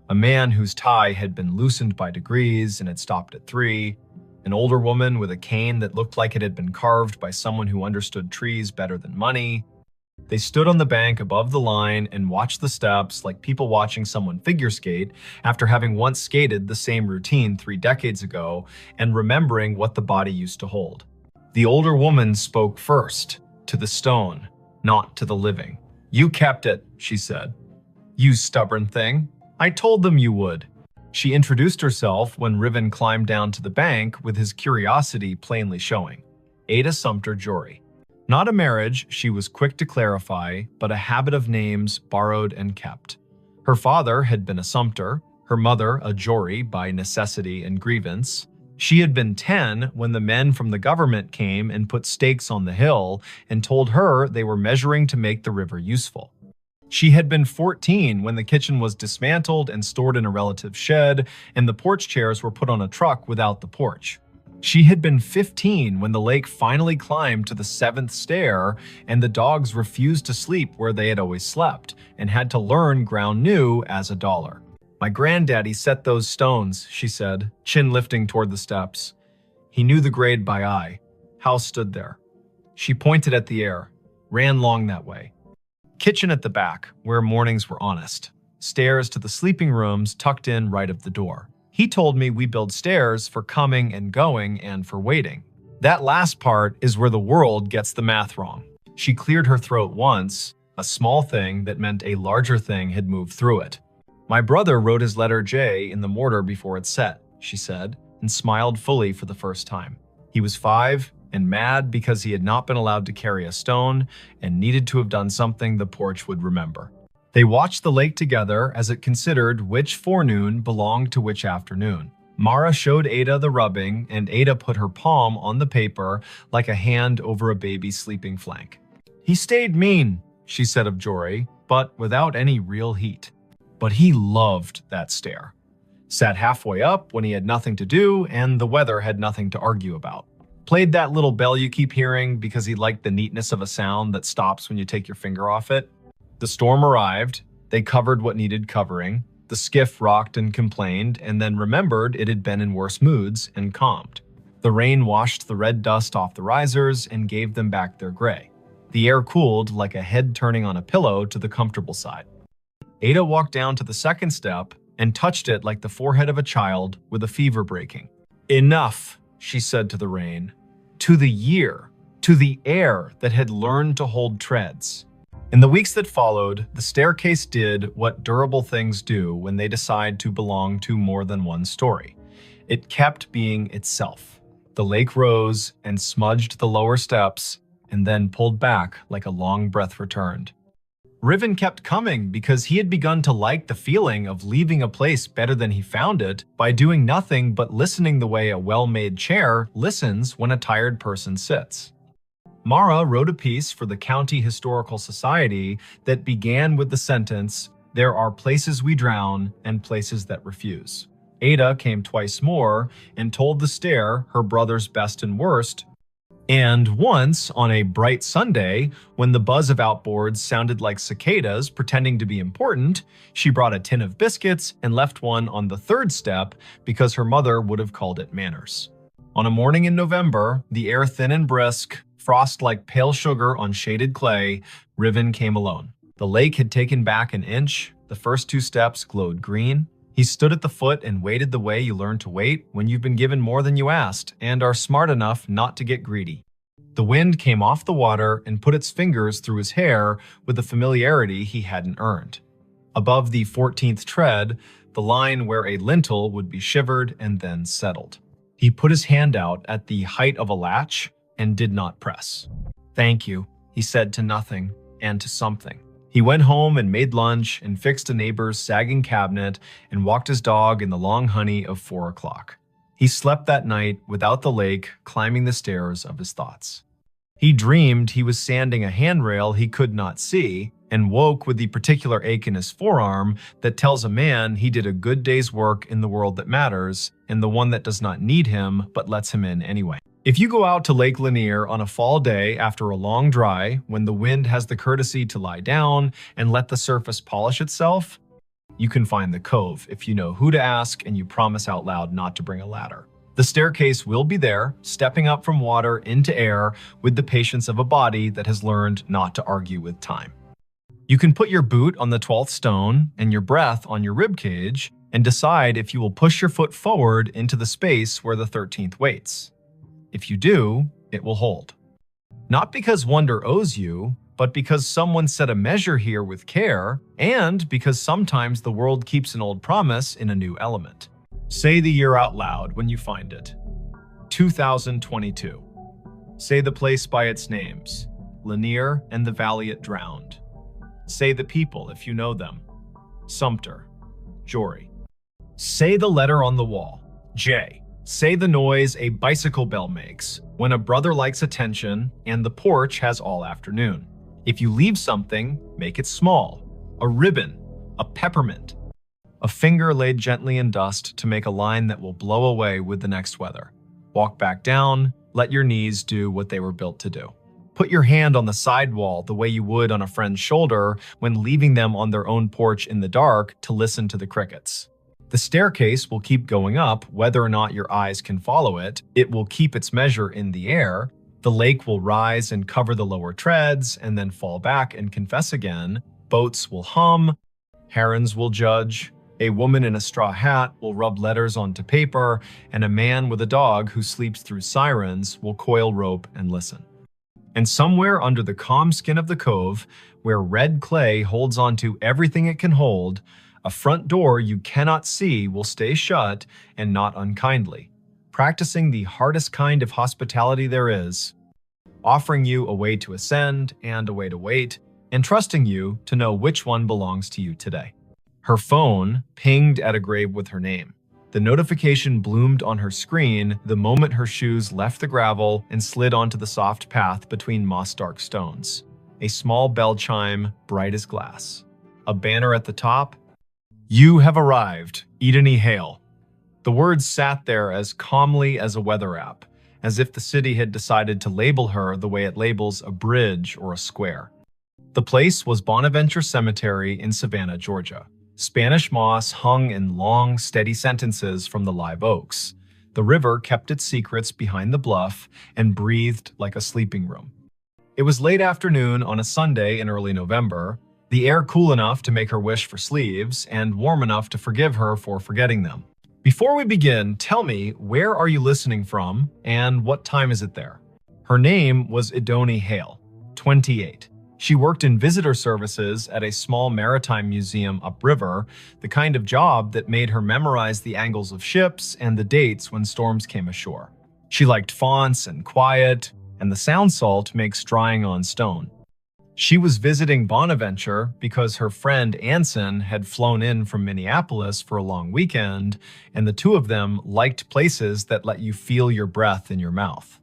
A man whose tie had been loosened by degrees and had stopped at 3. An older woman with a cane that looked like it had been carved by someone who understood trees better than money. They stood on the bank above the line and watched the steps like people watching someone figure skate after having once skated the same routine 3 decades ago and remembering what the body used to hold. The older woman spoke first, to the stone, not to the living. "You kept it," she said. "You stubborn thing. I told them you would." She introduced herself when Riven climbed down to the bank with his curiosity plainly showing. Ada Sumter Jory. Not a marriage, she was quick to clarify, but a habit of names borrowed and kept. Her father had been a Sumter, her mother a Jory by necessity and grievance. She had been 10 when the men from the government came and put stakes on the hill and told her they were measuring to make the river useful. She had been 14 when the kitchen was dismantled and stored in a relative's shed, and the porch chairs were put on a truck without the porch. She had been 15 when the lake finally climbed to the 7th stair and the dogs refused to sleep where they had always slept and had to learn ground new as a dollar. "My granddaddy set those stones," she said, chin lifting toward the steps. He knew the grade by eye. House stood there. She pointed at the air, ran long that way. Kitchen at the back, where mornings were honest. Stairs to the sleeping rooms tucked in right of the door. He told me we build stairs for coming and going and for waiting. That last part is where the world gets the math wrong. She cleared her throat once, a small thing that meant a larger thing had moved through it. "My brother wrote his letter J in the mortar before it set," she said, and smiled fully for the first time. He was 5 and mad because he had not been allowed to carry a stone and needed to have done something the porch would remember. They watched the lake together as it considered which forenoon belonged to which afternoon. Mara showed Ada the rubbing, and Ada put her palm on the paper like a hand over a baby's sleeping flank. "He stayed mean," she said of Jory, but without any real heat. But he loved that stair. Sat halfway up when he had nothing to do and the weather had nothing to argue about. Played that little bell you keep hearing because he liked the neatness of a sound that stops when you take your finger off it. The storm arrived, they covered what needed covering, the skiff rocked and complained, and then remembered it had been in worse moods and calmed. The rain washed the red dust off the risers and gave them back their gray. The air cooled like a head turning on a pillow to the comfortable side. Ada walked down to the second step and touched it like the forehead of a child with a fever breaking. "Enough," she said to the rain, to the year, to the air that had learned to hold treads. In the weeks that followed, the staircase did what durable things do when they decide to belong to more than one story. It kept being itself. The lake rose and smudged the lower steps and then pulled back like a long breath returned. Riven kept coming because he had begun to like the feeling of leaving a place better than he found it by doing nothing but listening the way a well-made chair listens when a tired person sits. Mara wrote a piece for the County Historical Society that began with the sentence, "There are places we drown and places that refuse." Ada came twice more and told the stair her brother's best and worst. And once, on a bright Sunday, when the buzz of outboards sounded like cicadas pretending to be important, she brought a tin of biscuits and left one on the 3rd step because her mother would have called it manners. On a morning in November, the air thin and brisk, frost like pale sugar on shaded clay, Riven came alone. The lake had taken back an inch, the first 2 steps glowed green. He stood at the foot and waited the way you learn to wait when you've been given more than you asked and are smart enough not to get greedy. The wind came off the water and put its fingers through his hair with a familiarity he hadn't earned. Above the 14th tread, the line where a lintel would be shivered and then settled. He put his hand out at the height of a latch and did not press. "Thank you," he said to nothing and to something. He went home and made lunch and fixed a neighbor's sagging cabinet and walked his dog in the long honey of 4 o'clock. He slept that night without the lake climbing the stairs of his thoughts. He dreamed he was sanding a handrail he could not see and woke with the particular ache in his forearm that tells a man he did a good day's work in the world that matters and the one that does not need him but lets him in anyway. If you go out to Lake Lanier on a fall day after a long dry, when the wind has the courtesy to lie down and let the surface polish itself, you can find the cove if you know who to ask and you promise out loud not to bring a ladder. The staircase will be there, stepping up from water into air with the patience of a body that has learned not to argue with time. You can put your boot on the 12th stone and your breath on your rib cage and decide if you will push your foot forward into the space where the 13th waits. If you do, it will hold. Not because wonder owes you, but because someone set a measure here with care, and because sometimes the world keeps an old promise in a new element. Say the year out loud when you find it. 2022. Say the place by its names. Lanier and the valley it drowned. Say the people if you know them. Sumter. Jory. Say the letter on the wall. J. Say the noise a bicycle bell makes when a brother likes attention and the porch has all afternoon. If you leave something, make it small. A ribbon. A peppermint. A finger laid gently in dust to make a line that will blow away with the next weather. Walk back down, let your knees do what they were built to do. Put your hand on the sidewall the way you would on a friend's shoulder when leaving them on their own porch in the dark to listen to the crickets. The staircase will keep going up whether or not your eyes can follow it. It will keep its measure in the air. The lake will rise and cover the lower treads and then fall back and confess again. Boats will hum. Herons will judge. A woman in a straw hat will rub letters onto paper, and a man with a dog who sleeps through sirens will coil rope and listen. And somewhere under the calm skin of the cove, where red clay holds onto everything it can hold, a front door you cannot see will stay shut and not unkindly, practicing the hardest kind of hospitality there is, offering you a way to ascend and a way to wait, and trusting you to know which one belongs to you today. Her phone pinged at a grave with her name. The notification bloomed on her screen the moment her shoes left the gravel and slid onto the soft path between moss-dark stones. A small bell chime, bright as glass. A banner at the top. You have arrived, Edeni Hale. The words sat there as calmly as a weather app, as if the city had decided to label her the way it labels a bridge or a square. The place was Bonaventure Cemetery in Savannah, Georgia. Spanish moss hung in long, steady sentences from the live oaks. The river kept its secrets behind the bluff and breathed like a sleeping room. It was late afternoon on a Sunday in early November, the air cool enough to make her wish for sleeves and warm enough to forgive her for forgetting them. Before we begin, tell me, where are you listening from and what time is it there? Her name was Edeni Hale, 28. She worked in visitor services at a small maritime museum upriver, the kind of job that made her memorize the angles of ships and the dates when storms came ashore. She liked fonts and quiet, and the sound salt makes drying on stone. She was visiting Bonaventure because her friend Anson had flown in from Minneapolis for a long weekend, and the two of them liked places that let you feel your breath in your mouth.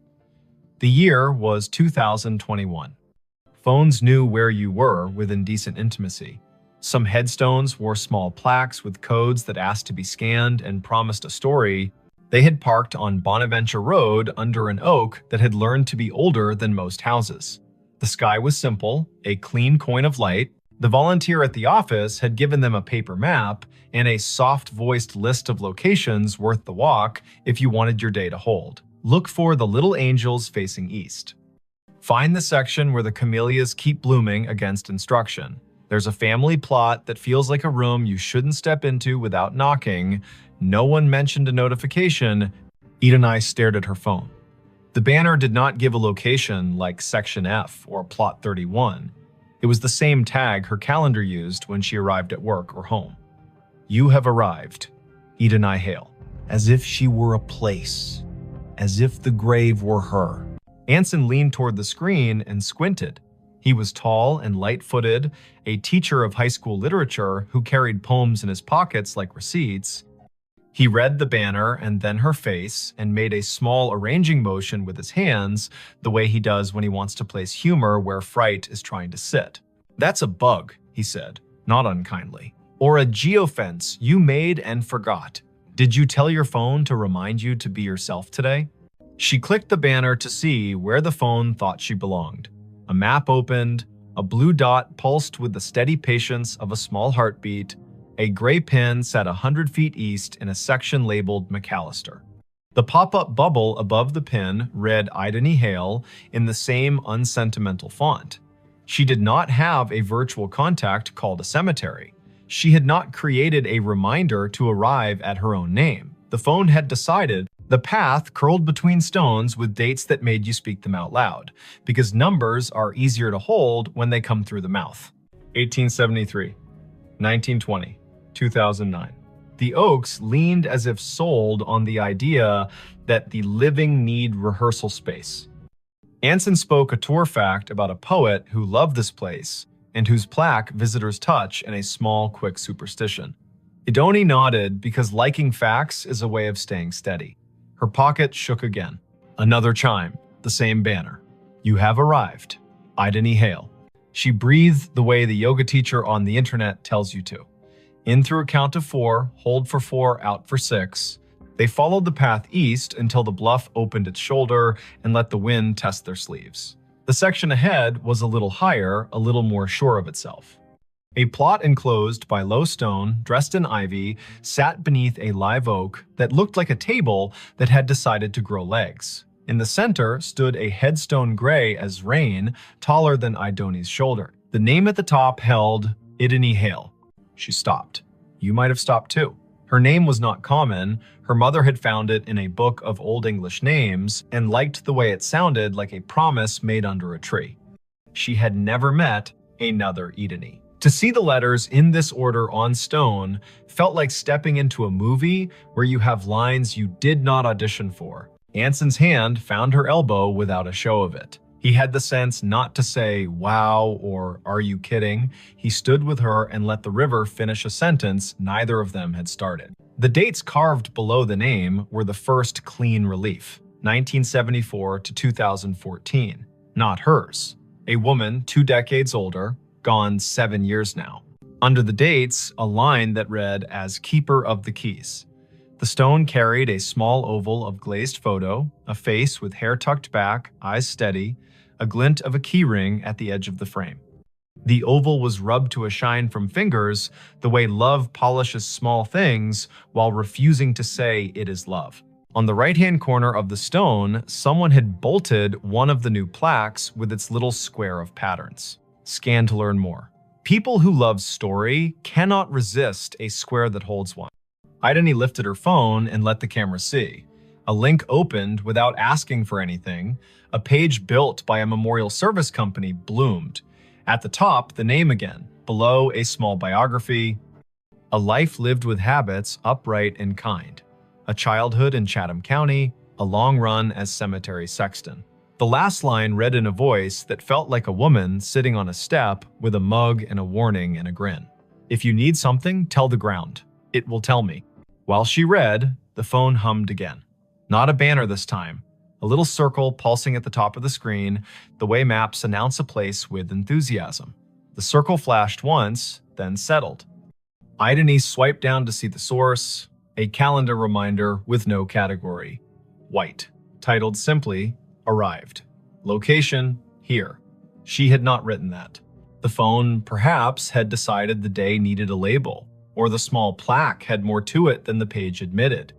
The year was 2021. Phones knew where you were within decent intimacy. Some headstones wore small plaques with codes that asked to be scanned and promised a story. They had parked on Bonaventure Road under an oak that had learned to be older than most houses. The sky was simple, a clean coin of light. The volunteer at the office had given them a paper map and a soft-voiced list of locations worth the walk if you wanted your day to hold. Look for the little angels facing east. Find the section where the camellias keep blooming against instruction. There's a family plot that feels like a room you shouldn't step into without knocking. No one mentioned a notification. Edeni stared at her phone. The banner did not give a location like Section F or Plot 31. It was the same tag her calendar used when she arrived at work or home. You have arrived, Edeni Hale. As if she were a place. As if the grave were her. Anson leaned toward the screen and squinted. He was tall and light-footed, a teacher of high school literature who carried poems in his pockets like receipts. He read the banner and then her face and made a small arranging motion with his hands, the way he does when he wants to place humor where fright is trying to sit. That's a bug, he said, not unkindly. Or a geofence you made and forgot. Did you tell your phone to remind you to be yourself today? She clicked the banner to see where the phone thought she belonged. A map opened, a blue dot pulsed with the steady patience of a small heartbeat. A gray pin sat 100 feet east in a section labeled McAllister. The pop-up bubble above the pin read Idani Hale in the same unsentimental font. She did not have a virtual contact called a cemetery. She had not created a reminder to arrive at her own name. The phone had decided the path curled between stones with dates that made you speak them out loud, because numbers are easier to hold when they come through the mouth. 1873, 1920, 2009. The Oaks leaned as if sold on the idea that the living need rehearsal space. Anson spoke a tour fact about a poet who loved this place and whose plaque visitors touch in a small, quick superstition. Idoni nodded because liking facts is a way of staying steady. Her pocket shook again. Another chime, the same banner. You have arrived. Idani Hale. She breathed the way the yoga teacher on the internet tells you to. In through a count of 4, hold for 4, out for 6. They followed the path east until the bluff opened its shoulder and let the wind test their sleeves. The section ahead was a little higher, a little more sure of itself. A plot enclosed by low stone, dressed in ivy, sat beneath a live oak that looked like a table that had decided to grow legs. In the center stood a headstone gray as rain, taller than Idoni's shoulder. The name at the top held Idani Hale. She stopped. You might have stopped too. Her name was not common. Her mother had found it in a book of Old English names and liked the way it sounded like a promise made under a tree. She had never met another Idani. To see the letters in this order on stone felt like stepping into a movie where you have lines you did not audition for. Anson's hand found her elbow without a show of it. He had the sense not to say, wow, or are you kidding? He stood with her and let the river finish a sentence neither of them had started. The dates carved below the name were the first clean relief, 1974 to 2014, not hers. A woman 2 decades older, gone 7 years now. Under the dates, a line that read as Keeper of the Keys. The stone carried a small oval of glazed photo, a face with hair tucked back, eyes steady, a glint of a keyring at the edge of the frame. The oval was rubbed to a shine from fingers, the way love polishes small things while refusing to say it is love. On the right-hand corner of the stone, someone had bolted one of the new plaques with its little square of patterns. Scan to learn more. People who love story cannot resist a square that holds one. Idani lifted her phone and let the camera see. A link opened without asking for anything. A page built by a memorial service company bloomed. At the top, the name again. Below, a small biography. A life lived with habits, upright and kind. A childhood in Chatham County. A long run as cemetery sexton. The last line read in a voice that felt like a woman sitting on a step with a mug and a warning and a grin. If you need something, tell the ground. It will tell me. While she read, the phone hummed again. Not a banner this time. A little circle pulsing at the top of the screen, the way maps announce a place with enthusiasm. The circle flashed once, then settled. Idani swiped down to see the source, a calendar reminder with no category. White, titled simply, Arrived. Location, here. She had not written that. The phone, perhaps, had decided the day needed a label, or the small plaque had more to it than the page admitted.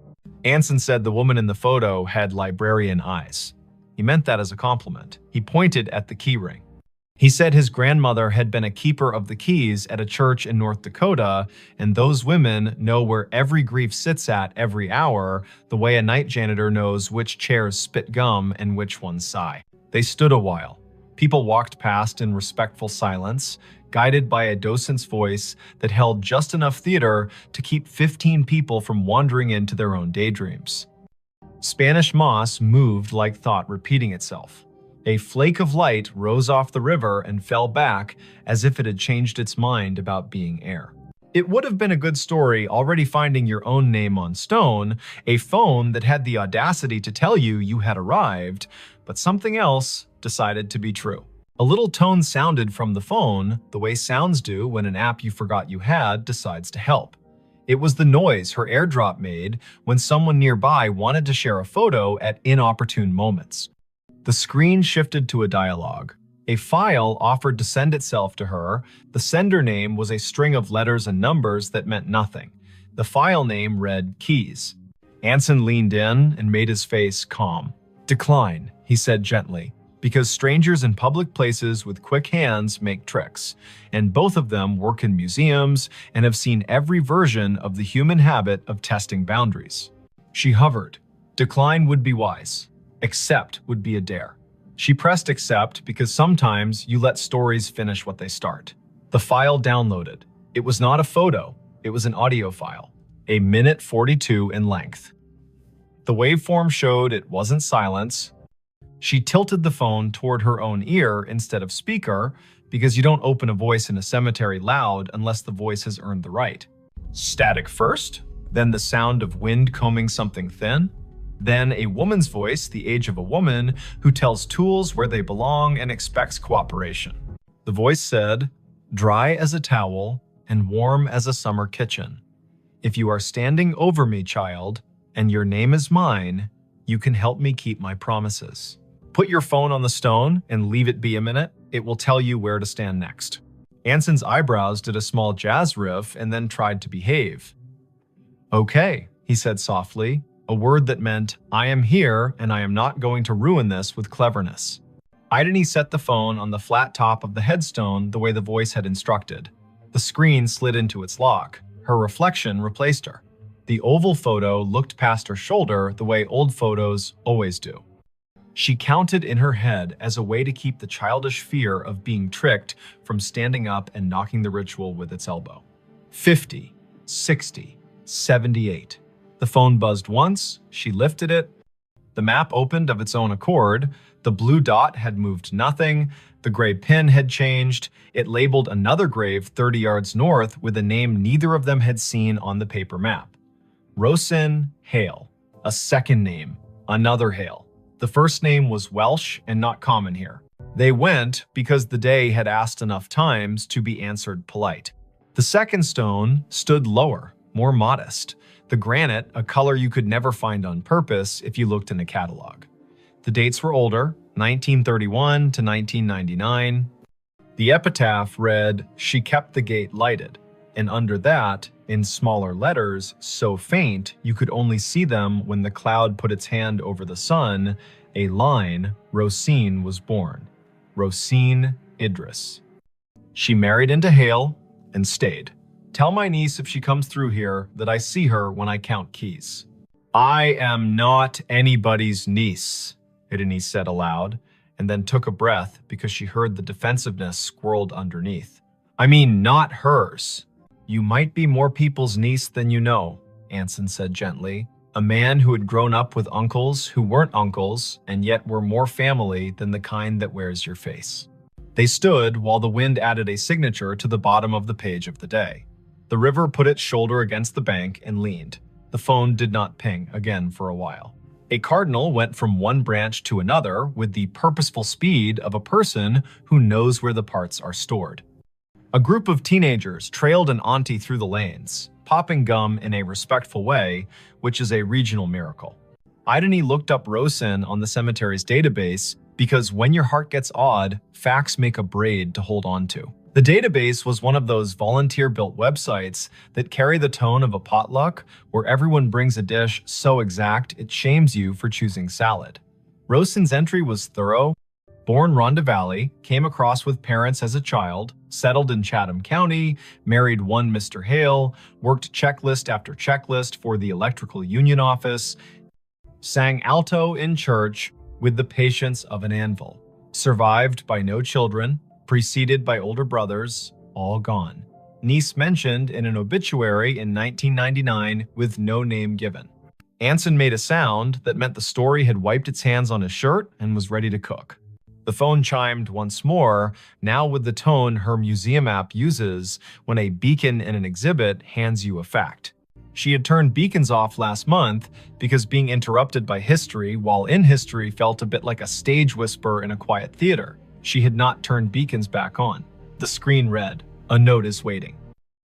Anson said the woman in the photo had librarian eyes. He meant that as a compliment. He pointed at the keyring. He said his grandmother had been a keeper of the keys at a church in North Dakota, and those women know where every grief sits at every hour, the way a night janitor knows which chairs spit gum and which ones sigh. They stood a while. People walked past in respectful silence, guided by a docent's voice that held just enough theater to keep 15 people from wandering into their own daydreams. Spanish moss moved like thought repeating itself. A flake of light rose off the river and fell back as if it had changed its mind about being air. It would have been a good story already finding your own name on stone, a phone that had the audacity to tell you you had arrived, but something else decided to be true. A little tone sounded from the phone, the way sounds do when an app you forgot you had decides to help. It was the noise her AirDrop made when someone nearby wanted to share a photo at inopportune moments. The screen shifted to a dialogue. A file offered to send itself to her. The sender name was a string of letters and numbers that meant nothing. The file name read Keys. Anson leaned in and made his face calm. "Decline," he said gently, "because strangers in public places with quick hands make tricks, and both of them work in museums and have seen every version of the human habit of testing boundaries." She hovered. Decline would be wise. Accept would be a dare. She pressed accept because sometimes you let stories finish what they start. The file downloaded. It was not a photo, it was an audio file, a minute 42 in length. The waveform showed it wasn't silence. She tilted the phone toward her own ear instead of speaker because you don't open a voice in a cemetery loud unless the voice has earned the right. Static first, then the sound of wind combing something thin, then a woman's voice, the age of a woman, who tells tools where they belong and expects cooperation. The voice said, "Dry as a towel and warm as a summer kitchen. If you are standing over me, child, and your name is mine, you can help me keep my promises. Put your phone on the stone and leave it be a minute. It will tell you where to stand next." Anson's eyebrows did a small jazz riff and then tried to behave. "Okay," he said softly, a word that meant, "I am here and I am not going to ruin this with cleverness." Ideni set the phone on the flat top of the headstone the way the voice had instructed. The screen slid into its lock. Her reflection replaced her. The oval photo looked past her shoulder the way old photos always do. She counted in her head as a way to keep the childish fear of being tricked from standing up and knocking the ritual with its elbow. 50, 60, 78. The phone buzzed once, she lifted it. The map opened of its own accord. The blue dot had moved nothing. The gray pin had changed. It labeled another grave 30 yards north with a name neither of them had seen on the paper map. Rosin Hale. A second name, another Hale. The first name was Welsh and not common here. They went because the day had asked enough times to be answered polite. The second stone stood lower, more modest. The granite, a color you could never find on purpose if you looked in a catalog. The dates were older, 1931 to 1999. The epitaph read, "She kept the gate lighted," and under that, in smaller letters, so faint you could only see them when the cloud put its hand over the sun, a line, Rosine was born. Rosine Idris. She married into Hale and stayed. Tell my niece if she comes through here that I see her when I count keys. I am not anybody's niece, Ideni said aloud, and then took a breath because she heard the defensiveness squirreled underneath. I mean, not hers. You might be more people's niece than you know, Anson said gently, a man who had grown up with uncles who weren't uncles and yet were more family than the kind that wears your face. They stood while the wind added a signature to the bottom of the page of the day. The river put its shoulder against the bank and leaned. The phone did not ping again for a while. A cardinal went from one branch to another with the purposeful speed of a person who knows where the parts are stored. A group of teenagers trailed an auntie through the lanes, popping gum in a respectful way, which is a regional miracle. Ideni looked up Rosin on the cemetery's database because when your heart gets odd, facts make a braid to hold on to. The database was one of those volunteer-built websites that carry the tone of a potluck where everyone brings a dish so exact it shames you for choosing salad. Rosin's entry was thorough. Born Rhonda Valley, came across with parents as a child, settled in Chatham County, married one Mr. Hale, worked checklist after checklist for the electrical union office, sang alto in church with the patience of an anvil, survived by no children, preceded by older brothers, all gone. Niece mentioned in an obituary in 1999 with no name given. Anson made a sound that meant the story had wiped its hands on his shirt and was ready to cook. The phone chimed once more, now with the tone her museum app uses when a beacon in an exhibit hands you a fact. She had turned beacons off last month because being interrupted by history while in history felt a bit like a stage whisper in a quiet theater. She had not turned beacons back on. The screen read, "A note is waiting."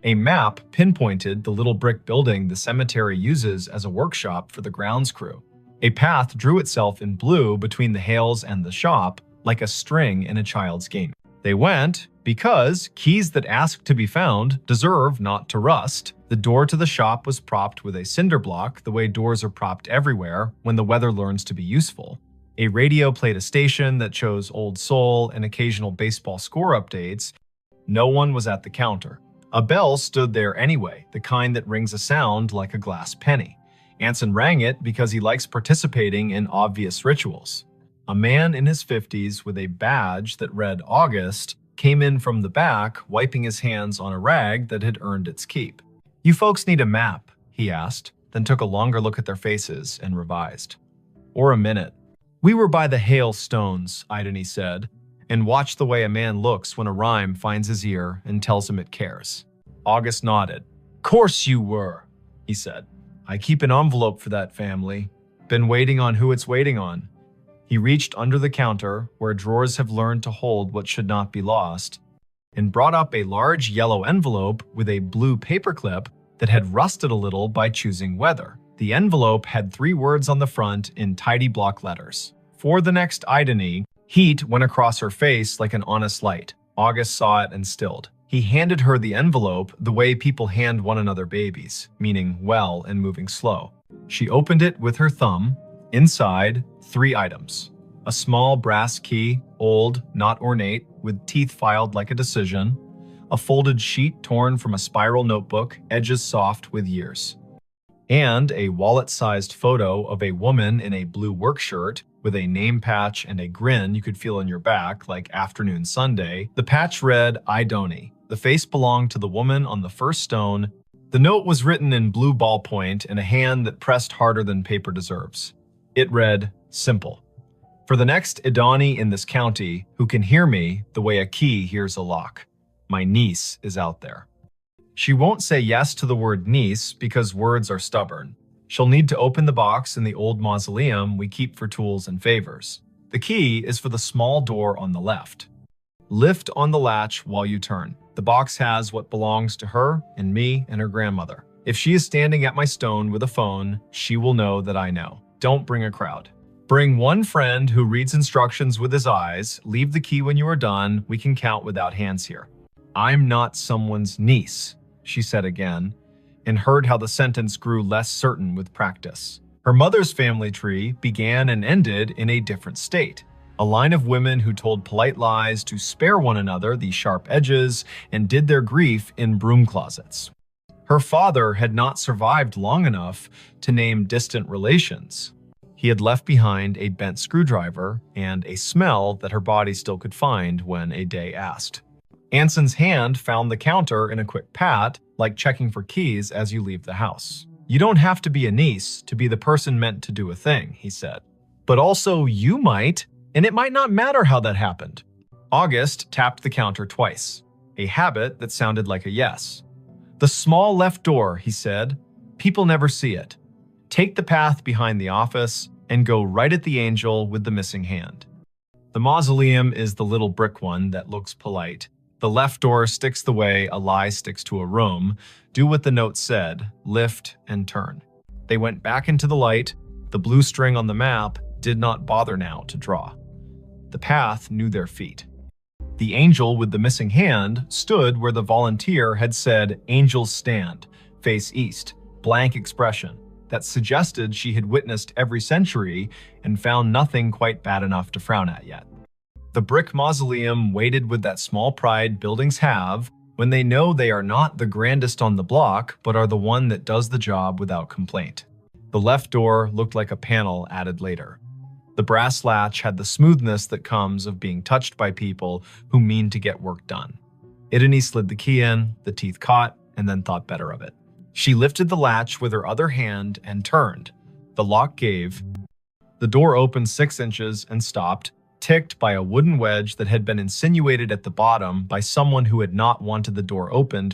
A map pinpointed the little brick building the cemetery uses as a workshop for the grounds crew. A path drew itself in blue between the Hales and the shop, like a string in a child's game. They went because keys that ask to be found deserve not to rust. The door to the shop was propped with a cinder block, the way doors are propped everywhere when the weather learns to be useful. A radio played a station that chose old soul and occasional baseball score updates. No one was at the counter. A bell stood there anyway, the kind that rings a sound like a glass penny. Anson rang it because he likes participating in obvious rituals. A man in his 50s with a badge that read August came in from the back, wiping his hands on a rag that had earned its keep. "You folks need a map?" he asked, then took a longer look at their faces and revised. "Or a minute." "We were by the hailstones," Idony said, and watched the way a man looks when a rhyme finds his ear and tells him it cares. August nodded. "Course you were," he said. "I keep an envelope for that family. Been waiting on who it's waiting on." He reached under the counter, where drawers have learned to hold what should not be lost, and brought up a large yellow envelope with a blue paperclip that had rusted a little by choosing weather. The envelope had 3 words on the front in tidy block letters. For the next Idony, heat went across her face like an honest light. August saw it and stilled. He handed her the envelope the way people hand one another babies, meaning well and moving slow. She opened it with her thumb. Inside, 3 items. A small brass key, old, not ornate, with teeth filed like a decision. A folded sheet torn from a spiral notebook, edges soft with years. And a wallet-sized photo of a woman in a blue work shirt with a name patch and a grin you could feel on your back like afternoon Sunday. The patch read, "Idony." The face belonged to the woman on the first stone. The note was written in blue ballpoint in a hand that pressed harder than paper deserves. It read, "Simple. For the next Idony in this county who can hear me the way a key hears a lock. My niece is out there." She won't say yes to the word niece because words are stubborn. She'll need to open the box in the old mausoleum we keep for tools and favors. The key is for the small door on the left. Lift on the latch while you turn. The box has what belongs to her and me and her grandmother. If she is standing at my stone with a phone, she will know that I know. Don't bring a crowd. Bring one friend who reads instructions with his eyes. Leave the key when you are done. We can count without hands here. "I'm not someone's niece," she said again, and heard how the sentence grew less certain with practice. Her mother's family tree began and ended in a different state. A line of women who told polite lies to spare one another the sharp edges and did their grief in broom closets. Her father had not survived long enough to name distant relations. He had left behind a bent screwdriver and a smell that her body still could find when a day asked. Anson's hand found the counter in a quick pat, like checking for keys as you leave the house. "You don't have to be a niece to be the person meant to do a thing," he said. "But also you might, and it might not matter how that happened." August tapped the counter twice, a habit that sounded like a yes. "The small left door," he said. "People never see it. Take the path behind the office and go right at the angel with the missing hand." The mausoleum is the little brick one that looks polite. The left door sticks the way a lie sticks to a room. Do what the note said, lift and turn. They went back into the light. The blue string on the map did not bother now to draw. The path knew their feet. The angel with the missing hand stood where the volunteer had said, "Angels stand, face east," blank expression that suggested she had witnessed every century and found nothing quite bad enough to frown at yet. The brick mausoleum waited with that small pride buildings have when they know they are not the grandest on the block, but are the one that does the job without complaint. The left door looked like a panel added later. The brass latch had the smoothness that comes of being touched by people who mean to get work done. Idony slid the key in, the teeth caught, and then thought better of it. She lifted the latch with her other hand and turned. The lock gave. The door opened 6 inches and stopped, ticked by a wooden wedge that had been insinuated at the bottom by someone who had not wanted the door opened